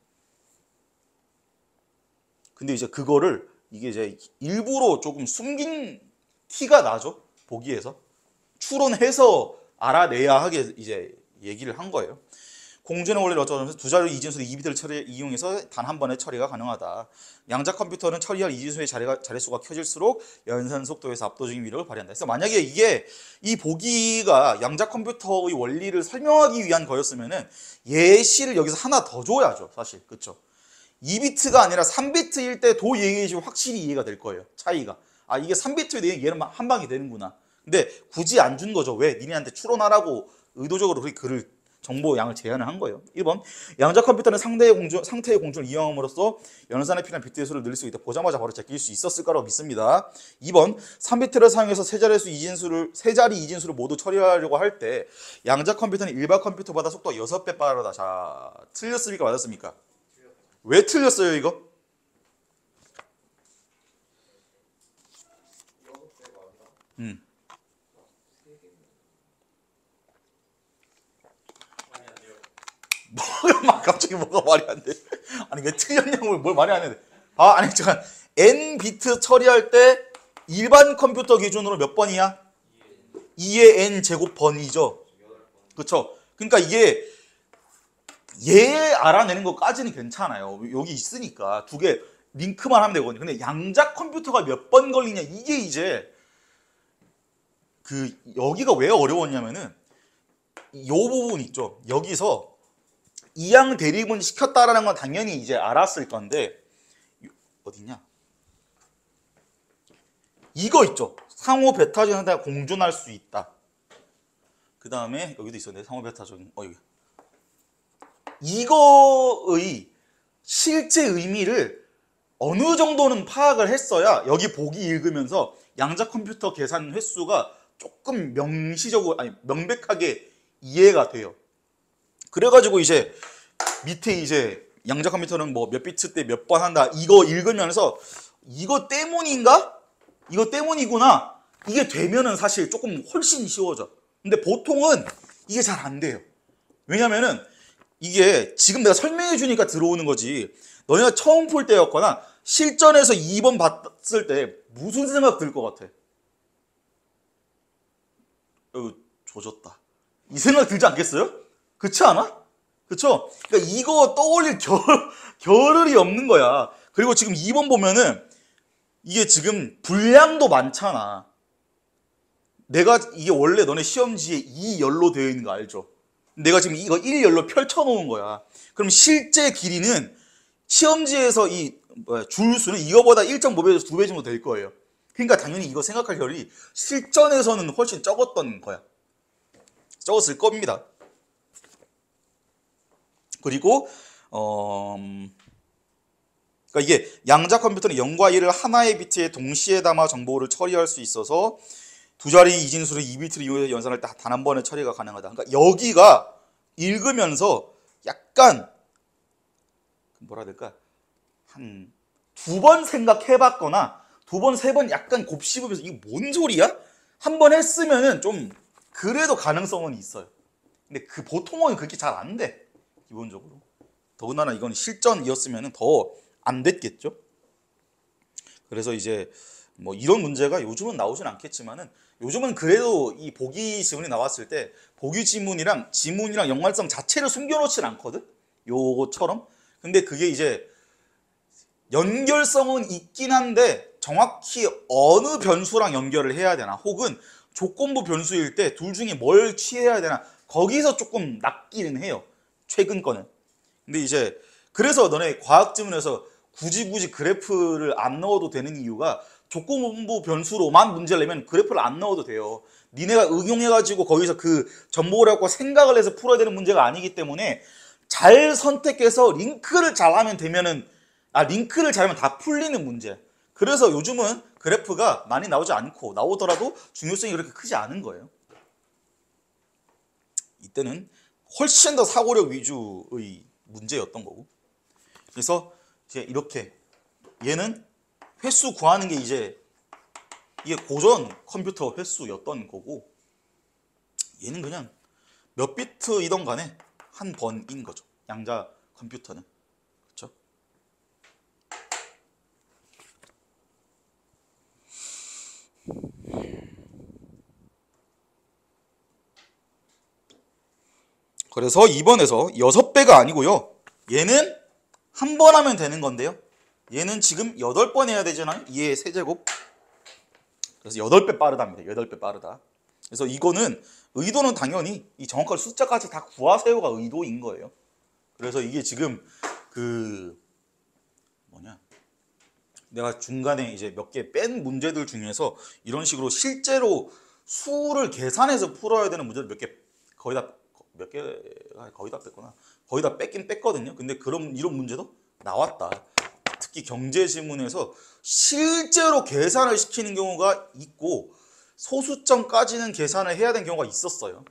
근데 이제 그거를 이게 이제 일부러 조금 숨긴 티가 나죠. 보기에서. 추론해서 알아내야 하게 이제 얘기를 한 거예요. 공존의 원리를 어쩌면서 두 자리 이진수의 2비트를 이용해서 단 한 번의 처리가 가능하다. 양자 컴퓨터는 처리할 이진수의 자릿수가 커질수록 연산 속도에서 압도적인 위력을 발휘한다. 그래서 만약에 이게 이 보기가 양자 컴퓨터의 원리를 설명하기 위한 거였으면은 예시를 여기서 하나 더 줘야죠. 사실. 그렇죠? 2비트가 아니라 3비트일 때 도 얘기해 확실히 이해가 될 거예요. 차이가. 아, 이게 3비트에 얘는 한 방이 되는구나. 근데 굳이 안 준 거죠. 왜? 니네한테 추론하라고 의도적으로 그렇게 글을 정보 양을 제한을 한 거예요. 1번. 양자 컴퓨터는 상태의 공존을 이용함으로써 연산에 필요한 비트의 수를 늘릴 수 있다. 보자마자 바로 제낄 수 있었을 거라고 믿습니다. 2번. 3비트를 사용해서 세 자리 이진수를 모두 처리하려고 할 때 양자 컴퓨터는 일반 컴퓨터보다 속도가 6배 빠르다. 자, 틀렸습니까? 맞았습니까? 왜 틀렸어요, 이거? 막 갑자기 뭐가 말이 안 돼. 아니 왜 틀렸냐고 뭘 말이 안 돼. 아 아니 잠깐 n 비트 처리할 때 일반 컴퓨터 기준으로 몇 번이야? 2의 n 제곱 번이죠. 그렇죠. 그러니까 이게 얘 알아내는 것까지는 괜찮아요. 여기 있으니까 두 개 링크만 하면 되거든요. 근데 양자 컴퓨터가 몇 번 걸리냐 이게 이제 그 여기가 왜 어려웠냐면은 요 부분 있죠. 여기서 이항 대립은 시켰다라는 건 당연히 이제 알았을 건데 어디냐? 이거 있죠. 상호 베타적인 상태가 공존할 수 있다. 그 다음에 여기도 있었네. 상호 베타적인 여기. 이거의 실제 의미를 어느 정도는 파악을 했어야 여기 보기 읽으면서 양자 컴퓨터 계산 횟수가 조금 명백하게 이해가 돼요. 그래가지고 이제 밑에 이제 양자 컴퓨터는 뭐 몇 비트 때 몇 번 한다 이거 읽으면서 이거 때문인가? 이거 때문이구나. 이게 되면은 사실 조금 훨씬 쉬워져. 근데 보통은 이게 잘 안 돼요. 왜냐면은 이게 지금 내가 설명해 주니까 들어오는 거지. 너네가 처음 풀 때였거나 실전에서 2번 봤을 때 무슨 생각 들 것 같아? 조졌다. 이 생각 들지 않겠어요? 그렇지 않아? 그쵸? 그러니까 이거 떠올릴 겨를이 없는 거야. 그리고 지금 2번 보면은 이게 지금 분량도 많잖아. 이게 원래 너네 시험지에 2열로 되어 있는 거 알죠? 내가 지금 이거 1열로 펼쳐놓은 거야. 그럼 실제 길이는 시험지에서 줄수는 이거보다 1.5배에서 2배 정도 될 거예요. 그러니까 당연히 이거 생각할 겨를이 실전에서는 훨씬 적었던 거야. 적었을 겁니다. 그리고 그러니까 이게 양자 컴퓨터는 0과 1을 하나의 비트에 동시에 담아 정보를 처리할 수 있어서 두 자리 이진수를 2비트를 이용해서 연산할 때 단 한 번의 처리가 가능하다. 그러니까 여기가 읽으면서 약간 뭐라 해야 될까? 한 두 번 생각해봤거나 두 번, 세 번 약간 곱씹으면서 이게 뭔 소리야? 한 번 했으면은 좀 그래도 가능성은 있어요. 근데 보통은 그렇게 잘 안 돼. 기본적으로. 더군다나 이건 실전이었으면 더 안 됐겠죠. 그래서 이제 뭐 이런 문제가 요즘은 나오진 않겠지만은 요즘은 그래도 이 보기 지문이 나왔을 때 보기 지문이랑 연관성 자체를 숨겨놓진 않거든. 요거처럼. 근데 그게 이제 연결성은 있긴 한데 정확히 어느 변수랑 연결을 해야 되나 혹은 조건부 변수일 때 둘 중에 뭘 취해야 되나 거기서 조금 낫기는 해요. 최근 거는. 근데 이제 그래서 너네 과학 지문에서 굳이 그래프를 안 넣어도 되는 이유가 조건부 변수로만 문제를 내면 그래프를 안 넣어도 돼요. 니네가 응용해가지고 거기서 그 정보를 갖고 생각을 해서 풀어야 되는 문제가 아니기 때문에 잘 선택해서 링크를 잘하면 링크를 잘하면 다 풀리는 문제. 그래서 요즘은 그래프가 많이 나오지 않고 나오더라도 중요성이 그렇게 크지 않은 거예요. 이때는 훨씬 더 사고력 위주의 문제였던 거고. 그래서 이제 이렇게 얘는 횟수 구하는 게 이제 이게 고전 컴퓨터 횟수였던 거고 얘는 그냥 몇 비트이던 간에 한 번인 거죠. 양자 컴퓨터는. 그렇죠? 그래서 2번에서 6배가 아니고요. 얘는 한 번 하면 되는 건데요. 얘는 지금 8번 해야 되잖아요. 2의 세제곱. 그래서 8배 빠르답니다. 8배 빠르다. 그래서 이거는 의도는 당연히 이 정확한 숫자까지 다 구하세요가 의도인 거예요. 그래서 이게 지금 그 내가 중간에 이제 몇 개 뺀 문제들 중에서 이런 식으로 실제로 수를 계산해서 풀어야 되는 문제를 거의 다 뺐구나. 거의 다 뺐긴 뺐거든요. 근데 이런 문제도 나왔다. 특히 경제 지문에서 실제로 계산을 시키는 경우가 있고 소수점까지는 계산을 해야 되는 경우가 있었어요.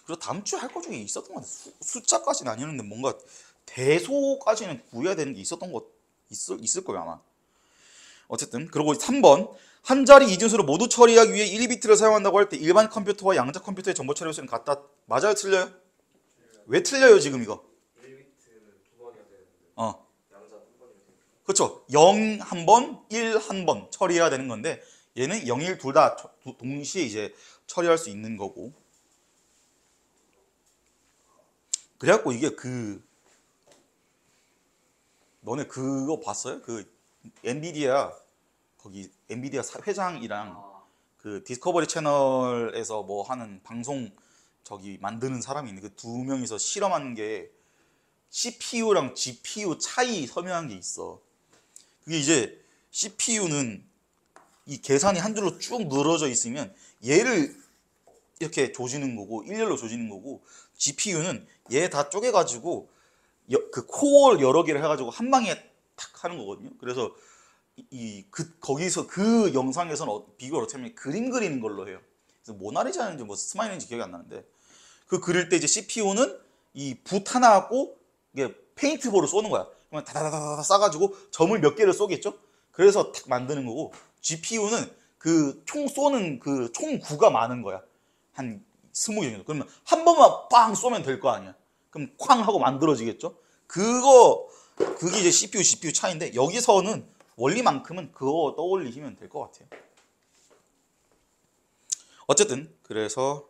그리고 다음 주에 할 거 중에 있었던 것 같아요. 숫자까지는 아니었는데 뭔가 대소까지는 구해야 되는 게 있었던 거 있을 거예요 아마. 어쨌든 그리고 3번 한 자리 이진수를 모두 처리하기 위해 1비트를 사용한다고 할 때 일반 컴퓨터와 양자 컴퓨터의 정보 처리 횟수는 같다. 맞아요? 틀려요? 왜 틀려요 지금 이거? 1비트는 두 번이야 되는데 양자 한 번이면 되니까. 그렇죠. 0 한 번, 1 한 번 처리해야 되는 건데 얘는 0, 1 둘 다 동시에 이제 처리할 수 있는 거고. 그래갖고 이게 너네 그거 봤어요? 엔비디아 거기 엔비디아 회장이랑 그 디스커버리 채널에서 뭐 하는 방송 만드는 사람이 있는데 그 두 명이서 실험한 게 CPU랑 GPU 차이 설명한 게 있어. 그게 이제 CPU는 이 계산이 한 줄로 쭉 늘어져 있으면 얘를 이렇게 조지는 거고 일렬로 조지는 거고 GPU는 얘 다 쪼개가지고 그 코어 여러 개를 해가지고 한 방에 탁 하는 거거든요. 그래서 거기서 그 영상에서는 비교를 어떻게 하면 그림 그리는 걸로 해요. 그래서 모나리자인지 뭐 스마일인지 기억이 안 나는데 그 그릴 때 이제 CPU는 이 붓 하나 갖고 이게 페인트볼을 쏘는 거야. 그러면 다다다다 싸가지고 점을 몇 개를 쏘겠죠. 그래서 탁 만드는 거고 GPU는 그 총 쏘는 그 총구가 많은 거야. 한 20개 정도. 그러면 한 번만 빵 쏘면 될 거 아니야. 그럼 쾅 하고 만들어지겠죠. 그게 이제 CPU 차이인데 여기서는 원리만큼은 그거 떠올리시면 될 것 같아요. 어쨌든 그래서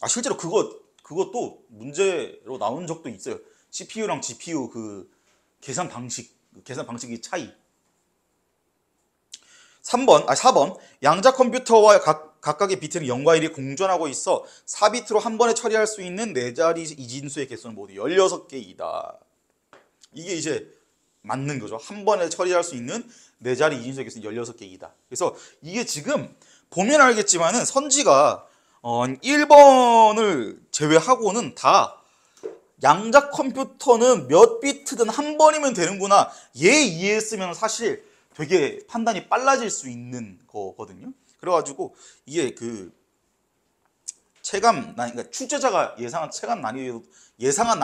실제로 그것도 문제로 나온 적도 있어요. CPU랑 GPU 그 계산 방식의 차이. 4번 양자 컴퓨터와 각각의 비트는 0과 1이 공존하고 있어 4비트로 한 번에 처리할 수 있는 4자리 이진수의 개수는 모두 16개이다. 이게 이제 맞는 거죠. 한 번에 처리할 수 있는 4자리 이진수의 개수는 16개이다. 그래서 이게 지금 보면 알겠지만은 선지가 1번을 제외하고는 다 양자 컴퓨터는 몇 비트든 한 번이면 되는구나. 얘 이해했으면 사실 되게 판단이 빨라질 수 있는 거거든요. 그래가지고 이게 그 그러니까 출제자가 예상한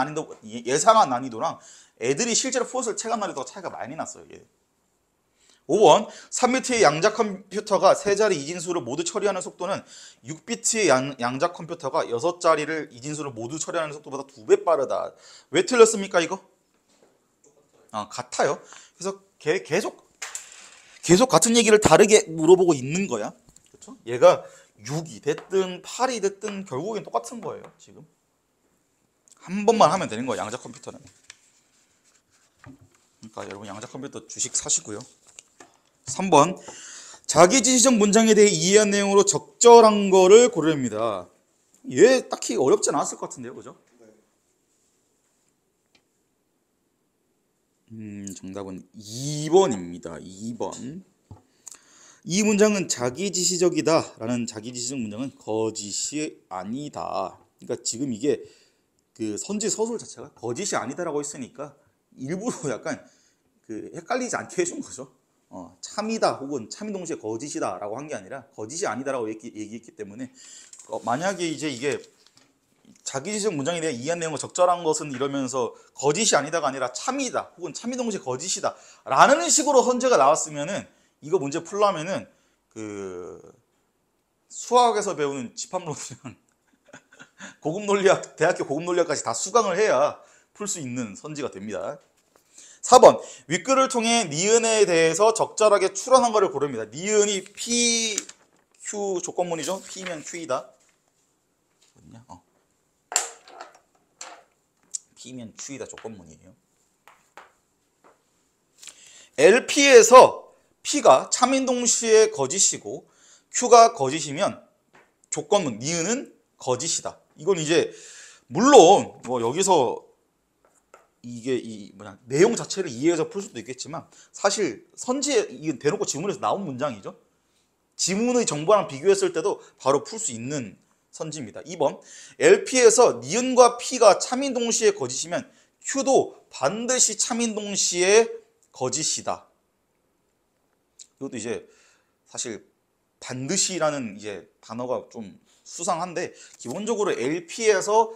난이도랑 애들이 실제로 푸었을 체감 난이도가 차이가 많이 났어요. 이게. 5번 3비트의 양자 컴퓨터가 3자리 이진수를 모두 처리하는 속도는 6비트의 양자 컴퓨터가 6자리를 이진수를 모두 처리하는 속도보다 2배 빠르다. 왜 틀렸습니까 이거? 같아요. 그래서 계속 같은 얘기를 다르게 물어보고 있는 거야. 그렇죠? 얘가 6이 됐든 8이 됐든 결국엔 똑같은 거예요. 지금 한 번만 하면 되는 거야. 양자 컴퓨터는. 그러니까 여러분 양자 컴퓨터 주식 사시고요. 3번 자기지시적 문장에 대해 이해한 내용으로 적절한 거를 고르랍니다. 얘 딱히 어렵진 않았을 것 같은데요. 그죠? 정답은 2번입니다. 2번. 이 문장은 자기지시적이다 라는 자기지시적 문장은 거짓이 아니다. 그러니까 지금 이게 그 선지 서술 자체가 거짓이 아니다라고 했으니까 일부러 약간 헷갈리지 않게 해준 거죠. 참이다 혹은 참인 동시에 거짓이다라고 한 게 아니라 거짓이 아니다라고 얘기했기 때문에 만약에 이제 이게 자기지적 문장에 대해 이해한 내용과 적절한 것은 이러면서 거짓이 아니다가 아니라 참이다 혹은 참이 동시에 거짓이다 라는 식으로 헌재가 나왔으면은 이거 문제 풀려면은 그 수학에서 배우는 집합론이랑 고급 논리학, 대학교 고급 논리학까지 다 수강을 해야 풀 수 있는 선지가 됩니다. 4번 윗글을 통해 니은에 대해서 적절하게 추론한 것을 고릅니다. 니은이 P, Q 조건문이죠. P면 Q이다. 어딨냐? P면 Q이다 조건문이에요. LP에서 P가 참인동시에 거짓이고 Q가 거짓이면 조건문 니은은 거짓이다. 이건 이제 물론 뭐 여기서 이게 내용 자체를 이해해서 풀 수도 있겠지만 사실 선지에 이건 대놓고 지문에서 나온 문장이죠. 지문의 정보랑 비교했을 때도 바로 풀 수 있는 선지입니다. 2번 LP에서 니은과 P가 참인 동시에 거짓이면 Q도 반드시 참인 동시에 거짓이다. 이것도 이제 사실 반드시라는 이제 단어가 좀 수상한데 기본적으로 LP에서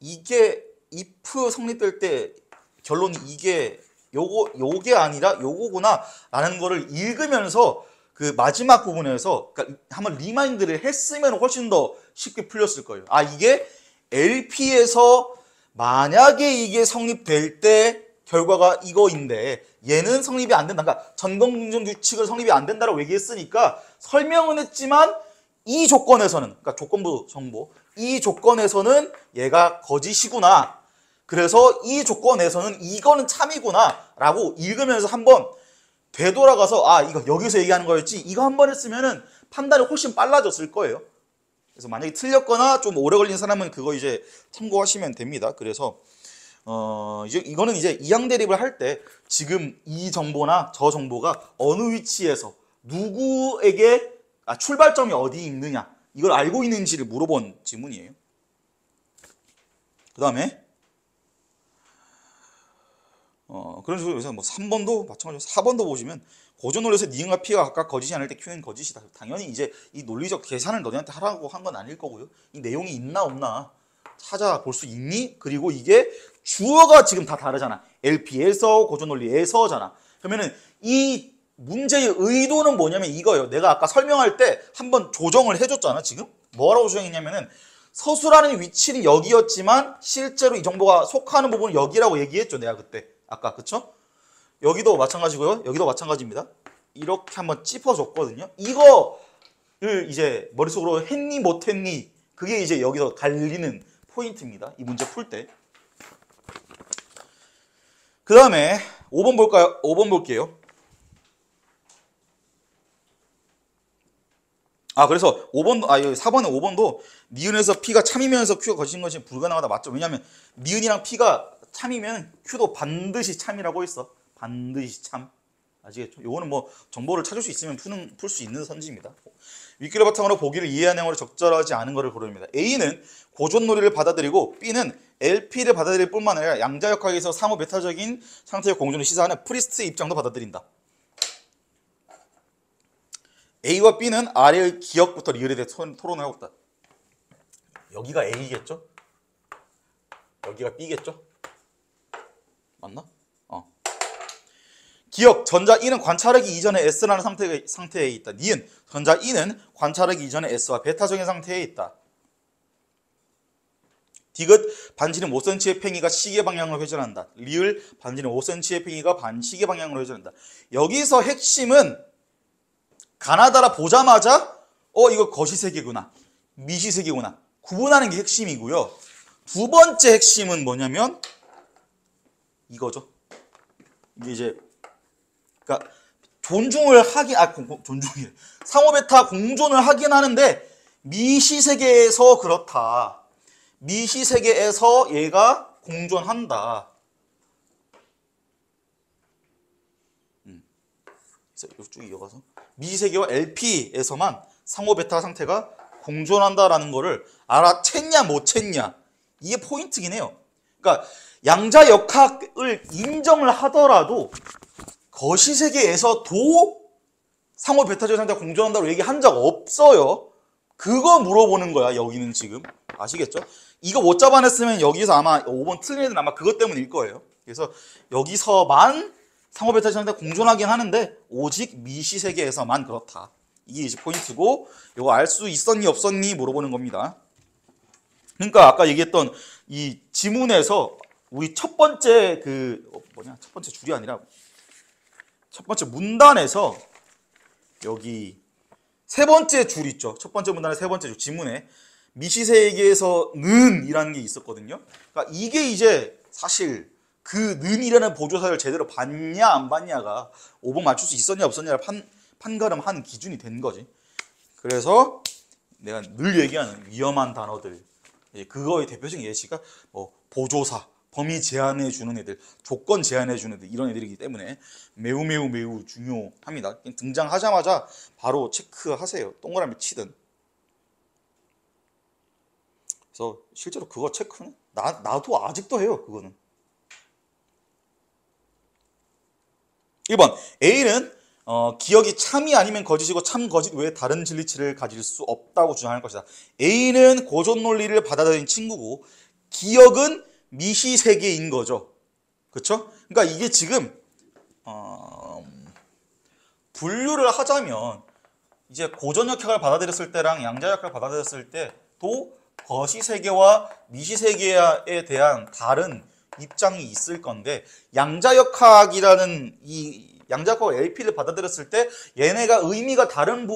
이게 if 성립될 때 결론이 이게 요게 아니라 요거구나 라는 거를 읽으면서 그 마지막 부분에서 그러니까 한번 리마인드를 했으면 훨씬 더 쉽게 풀렸을 거예요. 아 이게 LP에서 만약에 이게 성립될 때 결과가 이거인데 얘는 성립이 안 된다. 그러니까 전공정정 규칙은 성립이 안 된다라고 얘기했으니까 설명은 했지만 이 조건에서는 그러니까 조건부 정보 이 조건에서는 얘가 거짓이구나. 그래서 이 조건에서는 이거는 참이구나 라고 읽으면서 한번 되돌아가서 아 이거 여기서 얘기하는 거였지 이거 한 번 했으면은 판단이 훨씬 빨라졌을 거예요. 그래서 만약에 틀렸거나 좀 오래 걸린 사람은 그거 이제 참고하시면 됩니다. 그래서 이제 이거는 이제 이항 대립을 할 때 지금 이 정보나 저 정보가 어느 위치에서 누구에게 출발점이 어디 있느냐 이걸 알고 있는지를 물어본 지문이에요. 그 다음에 그런 식으로 여기서 뭐 3번도 마찬가지로 4번도 보시면 고전 논리에서 니은과 P가 각각 거짓이 아닐 때 Q는 거짓이다. 당연히 이제 이 논리적 계산을 너네한테 하라고 한 건 아닐 거고요. 이 내용이 있나 없나 찾아볼 수 있니? 그리고 이게 주어가 지금 다 다르잖아. LP에서 고전 논리에서잖아. 그러면은 이 문제의 의도는 뭐냐면 이거예요. 내가 아까 설명할 때 한번 조정을 해줬잖아. 지금 뭐라고 조정했냐면은 서술하는 위치는 여기였지만 실제로 이 정보가 속하는 부분은 여기라고 얘기했죠. 내가 그때 아까 그쵸? 여기도 마찬가지고요. 여기도 마찬가지입니다. 이렇게 한번 짚어줬거든요. 이거를 이제 머릿속으로 했니 못했니 그게 이제 여기서 갈리는 포인트입니다. 이 문제 풀 때. 그 다음에 5번 볼까요? 5번 볼게요. 그래서 4번에 5번도 니은에서 P가 참이면서 Q가 거짓인 것이 불가능하다. 맞죠? 왜냐하면 니은이랑 P가 참이면 Q도 반드시 참이라고 했어. 반드시 참. 아시겠죠? 요거는 뭐 정보를 찾을 수 있으면 풀 수 있는 선지입니다. 윗글을 바탕으로 보기를 이해한 내용으로 적절하지 않은 것을 고릅니다. A는 고전 논리를 받아들이고 B는 LP를 받아들일 뿐만 아니라 양자역학에서 상호 메타적인 상태의 공존을 시사하는 프리스트의 입장도 받아들인다. A와 B는 아래의 기억부터 리을에 대해 토론을 하고 있다. 여기가 A겠죠? 여기가 B겠죠? 맞나? 기억, 전자 1은 관찰하기 이전에 S라는 상태에 있다. 니은, 전자 2는 관찰하기 이전에 S와 베타적인 상태에 있다. 디귿, 반지름 5cm의 팽이가 시계 방향으로 회전한다. 리을, 반지름 5cm의 팽이가 반시계 방향으로 회전한다. 여기서 핵심은 가나다라 보자마자 이거 거시세계구나. 미시세계구나. 구분하는 게 핵심이고요. 두 번째 핵심은 뭐냐면 이거죠. 이게 이제 그러니까 존중을 하긴 존중이 상호 베타 공존을 하긴 하는데 미시세계에서 그렇다. 미시세계에서 얘가 공존한다. 그래서 쭉 이어가서 미시세계와 LP에서만 상호 베타 상태가 공존한다라는 거를 알아챘냐 못 챘냐 이게 포인트긴 해요. 그러니까 양자역학을 인정을 하더라도 거시세계에서도 상호 베타적 상태가 공존한다고 얘기한 적 없어요. 그거 물어보는 거야 여기는 지금. 아시겠죠? 이거 못 잡아냈으면 여기서 아마 5번 틀린 애들은 아마 그것 때문일 거예요. 그래서 여기서만 상호 베타 상태 공존하긴 하는데 오직 미시 세계에서만 그렇다. 이게 이제 포인트고, 이거 알 수 있었니 없었니 물어보는 겁니다. 그러니까 아까 얘기했던 이 지문에서 우리 첫 번째 첫 번째 줄이 아니라 첫 번째 문단에서 여기 세 번째 줄 있죠. 첫 번째 문단의 세 번째 줄 지문에 미시세계에서는 이라는 게 있었거든요. 그러니까 이게 이제 사실 그 는이라는 보조사를 제대로 봤냐 안 봤냐가 5번 맞출 수 있었냐 없었냐를 판가름한 기준이 된 거지. 그래서 내가 늘 얘기하는 위험한 단어들, 그거의 대표적인 예시가 뭐 보조사, 범위 제한해 주는 애들, 조건 제한해 주는 애들, 이런 애들이기 때문에 매우 매우 매우 중요합니다. 등장하자마자 바로 체크하세요. 동그라미 치든. 그래서 실제로 그거 체크는 나도 아직도 해요. 그거는. 1번 A는 기억이 참이 아니면 거짓이고 참 거짓 외에 다른 진리치를 가질 수 없다고 주장할 것이다. A는 고전 논리를 받아들인 친구고 기억은 미시 세계인 거죠. 그렇죠? 그러니까 이게 지금 분류를 하자면 이제 고전 역학을 받아들였을 때랑 양자 역학을 받아들였을 때도 거시 세계와 미시 세계에 대한 다른 입장이 있을 건데, 양자 역학이라는 이 양자 역학 LP를 받아들였을 때 얘네가 의미가 다른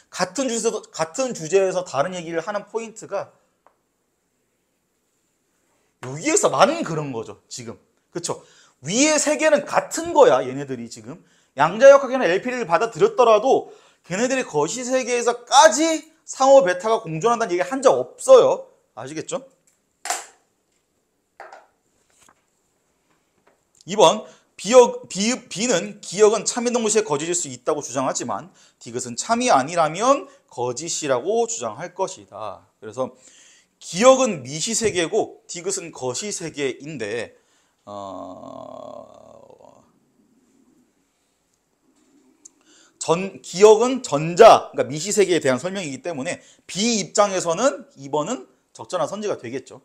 같은 주제에서 다른 얘기를 하는 포인트가 여기에서만 그런 거죠, 지금. 그쵸? 위의 세 개는 같은 거야, 얘네들이 지금. 양자역학이나 LP를 받아들였더라도 걔네들이 거시 세계에서까지 상호 베타가 공존한다는 얘기 한 적 없어요. 아시겠죠? 2번, B는 기억은 참인 동시에 거짓일 수 있다고 주장하지만 디귿은 참이 아니라면 거짓이라고 주장할 것이다. 그래서 기억은 미시세계고 디귿은 거시세계인데 기억은 전자, 그러니까 미시세계에 대한 설명이기 때문에 B 입장에서는 2번은 적절한 선지가 되겠죠.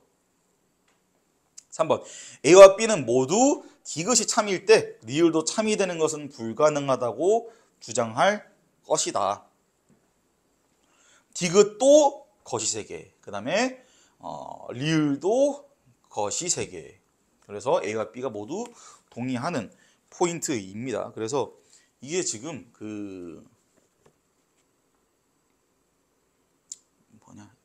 3번, A와 B는 모두 디귿이 참일 때 리을도 참이 되는 것은 불가능하다고 주장할 것이다. 디귿도 거시세계, 그 다음에 리을도 거시세계. 그래서 A와 B가 모두 동의하는 포인트입니다. 그래서 이게 지금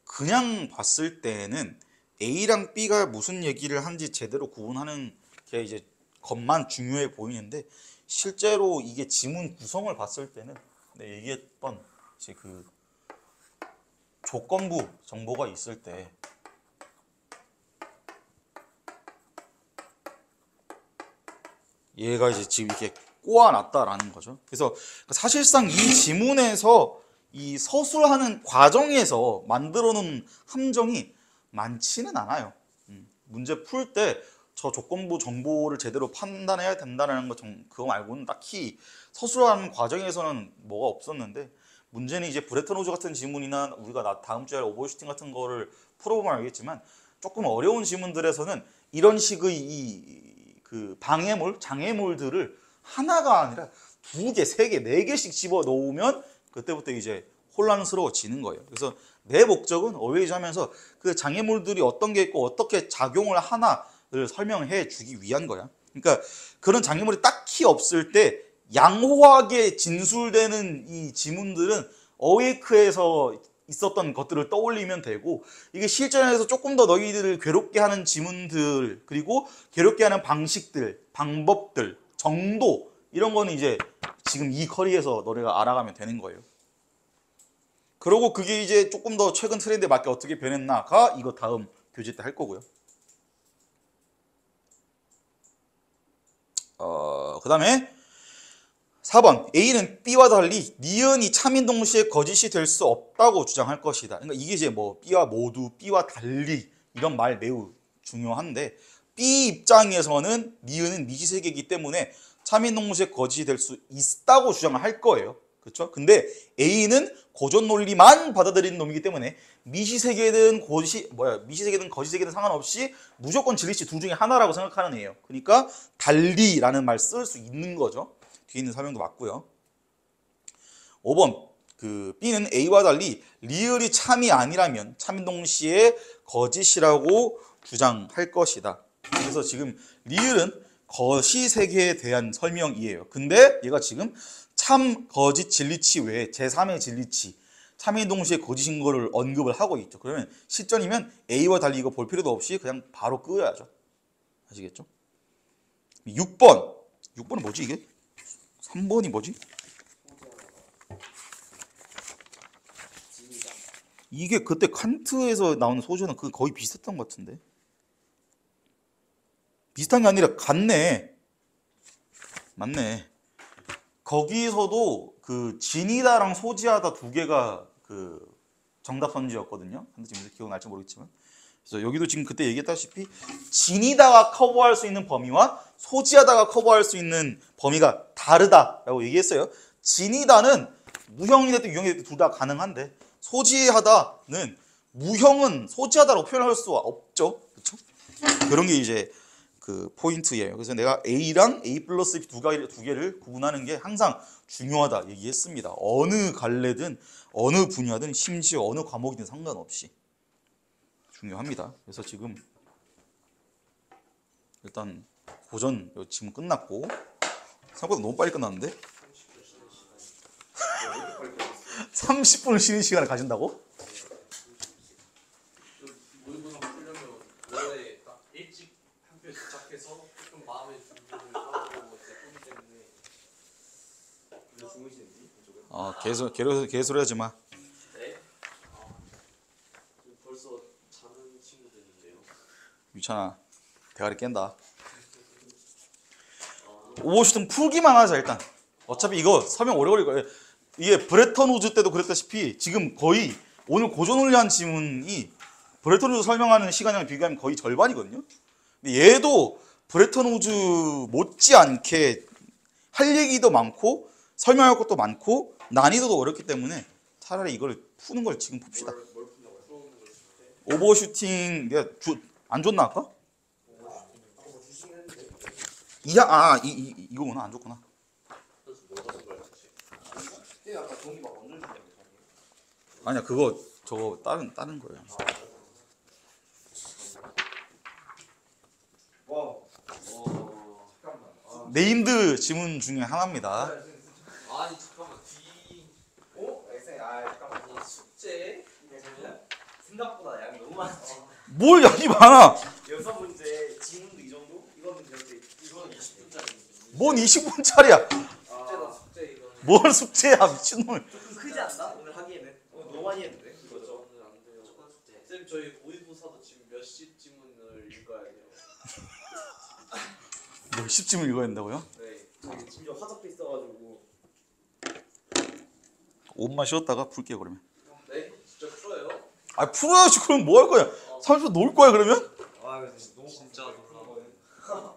그냥 봤을 때는 A랑 B가 무슨 얘기를 하는지 제대로 구분하는 게 이제 것만 중요해 보이는데, 실제로 이게 지문 구성을 봤을 때는 내가 얘기했던 이제 조건부 정보가 있을 때 얘가 이제 지금 이렇게 꼬아놨다라는 거죠. 그래서 사실상 이 지문에서 이 서술하는 과정에서 만들어 놓은 함정이 많지는 않아요. 문제 풀 때 저 조건부 정보를 제대로 판단해야 된다는 거, 그거 말고는 딱히 서술하는 과정에서는 뭐가 없었는데, 문제는 이제 브레턴 우즈 같은 지문이나 우리가 다음 주에 오버슈팅 같은 거를 풀어보면 알겠지만 조금 어려운 지문들에서는 이런 식의 장애물들을 하나가 아니라 2개, 3개, 4개씩 집어 넣으면 그때부터 이제 혼란스러워지는 거예요. 그래서 내 목적은 어웨이즈 하면서 그 장애물들이 어떤 게 있고 어떻게 작용을 하나를 설명해 주기 위한 거야. 그러니까 그런 장애물이 딱히 없을 때 양호하게 진술되는 이 지문들은 어웨이크에서 있었던 것들을 떠올리면 되고, 이게 실전에서 조금 더 너희들을 괴롭게 하는 지문들, 그리고 괴롭게 하는 방식들, 방법들, 정도, 이런 거는 이제 지금 이 커리에서 너네가 알아가면 되는 거예요. 그리고 그게 이제 조금 더 최근 트렌드에 맞게 어떻게 변했나가 이거 다음 교재 때 할 거고요. 그 다음에 4번, A는 B와 달리 니은이 참인 동시에 거짓이 될 수 없다고 주장할 것이다. 그러니까 이게 이제 뭐 B와 모두, B와 달리 이런 말 매우 중요한데, B 입장에서는 니은은 미시세계이기 때문에 참인 동시에 거짓이 될 수 있다고 주장을 할 거예요. 그렇죠? 근데 A는 고전 논리만 받아들이는 놈이기 때문에 미시세계든 미시세계든 거시세계든 상관없이 무조건 진리치 둘 중에 하나라고 생각하는 애예요. 그러니까 달리라는 말 쓸 수 있는 거죠. 뒤에 있는 설명도 맞고요. 5번 그 B는 A와 달리 리을이 참이 아니라면 참인 동시에 거짓이라고 주장할 것이다. 그래서 지금 리을은 거시세계에 대한 설명이에요. 근데 얘가 지금 참, 거짓, 진리치 외에 제3의 진리치, 참인 동시에 거짓인 거를 언급을 하고 있죠. 그러면 실전이면 A와 달리 이거 볼 필요도 없이 그냥 바로 끄어야죠. 아시겠죠? 6번은 뭐지 이게? 3번이 뭐지? 이게 그때 칸트에서 나오는 소재는 그 거의 비슷했던 것 같은데. 비슷한 게 아니라 같네. 맞네. 거기서도 그 진이다랑 소지하다 두 개가 그 정답 선지였거든요. 근데 지금 기억날지 모르겠지만. 그래서 여기도 지금 그때 얘기했다시피 진이다가 커버할 수 있는 범위와 소지하다가 커버할 수 있는 범위가 다르다라고 얘기했어요. 진이다는 무형이 됐든 유형이 됐든 둘 다 가능한데 소지하다는 무형은 소지하다라고 표현할 수 없죠. 그렇죠? 그런 게 이제 그 포인트예요. 그래서 내가 A랑 A 플러스 B 두 개를 구분하는 게 항상 중요하다 얘기했습니다. 어느 갈래든 어느 분야든 심지어 어느 과목이든 상관없이 중요합니다. 그래서 지금 일단 고전 지금 끝났고 생각보다 너무 빨리 끝났는데 30분을 쉬는 시간을 가진다고? 모의고사 풀려면 원래 딱 일찍 학교에 도착해서 좀 마음의 준비를 하고 이제 하기 때문에 왜 주무시는지 이쪽은? 개소리 하지 마. 네? 지금 벌써 자는 친구도 있는데요. 유찬아 대가리 깬다. 오버슈팅 풀기만 하자 일단. 어차피 이거 설명 오래 걸릴 거예요. 이게 브레턴 우즈 때도 그랬다시피 지금 거의 오늘 고전논리한 지문이 브레턴 우즈 설명하는 시간이랑 비교하면 거의 절반이거든요. 근데 얘도 브레턴 우즈 못지않게 할 얘기도 많고 설명할 것도 많고 난이도도 어렵기 때문에 차라리 이걸 푸는 걸 지금 풉시다. 뭘 푼다고요? 풀어오는 걸 줄 때? 오버슈팅 내가 안 줬나 아까? 주시긴 했는데 이거구나 안 줬구나. 선수 뭐 받은 거야 사실? 근데 아까 종이 막 얹어주는 거 아니야 그거 저거 다른 거예요. 와. 잠깐만. 네임드 지문 중에 하나입니다. 아니 잠깐만 뒤. 잠깐만 이 숙제. 생각보다 양이 너무 많지. 뭘 양이 많아? 6문제 지문도 이 정도? 이거는 그렇게 이거는 20분짜리. 뭔 20분짜리야? 숙제다 숙제 이거는. 뭘 숙제야 미친놈. 조금 크지 않나? 오늘 하기에는. 너무 많이 했는데. 그렇죠. 오늘 안 돼요. 조금 숙제. 쌤 저희 모의고사도 지금 몇 시 지문을 읽어야 돼요. 뭐 10지문 읽어야 된다고요? 네. 저기 심지어 화석도 있어가지고. 5분만 쉬었다가 풀게요 그러면. 네? 진짜 풀어요? 아 풀어야지 그럼 뭐 할 거야? 30분 놀 거야 그러면? 아 너무 진짜 놀라.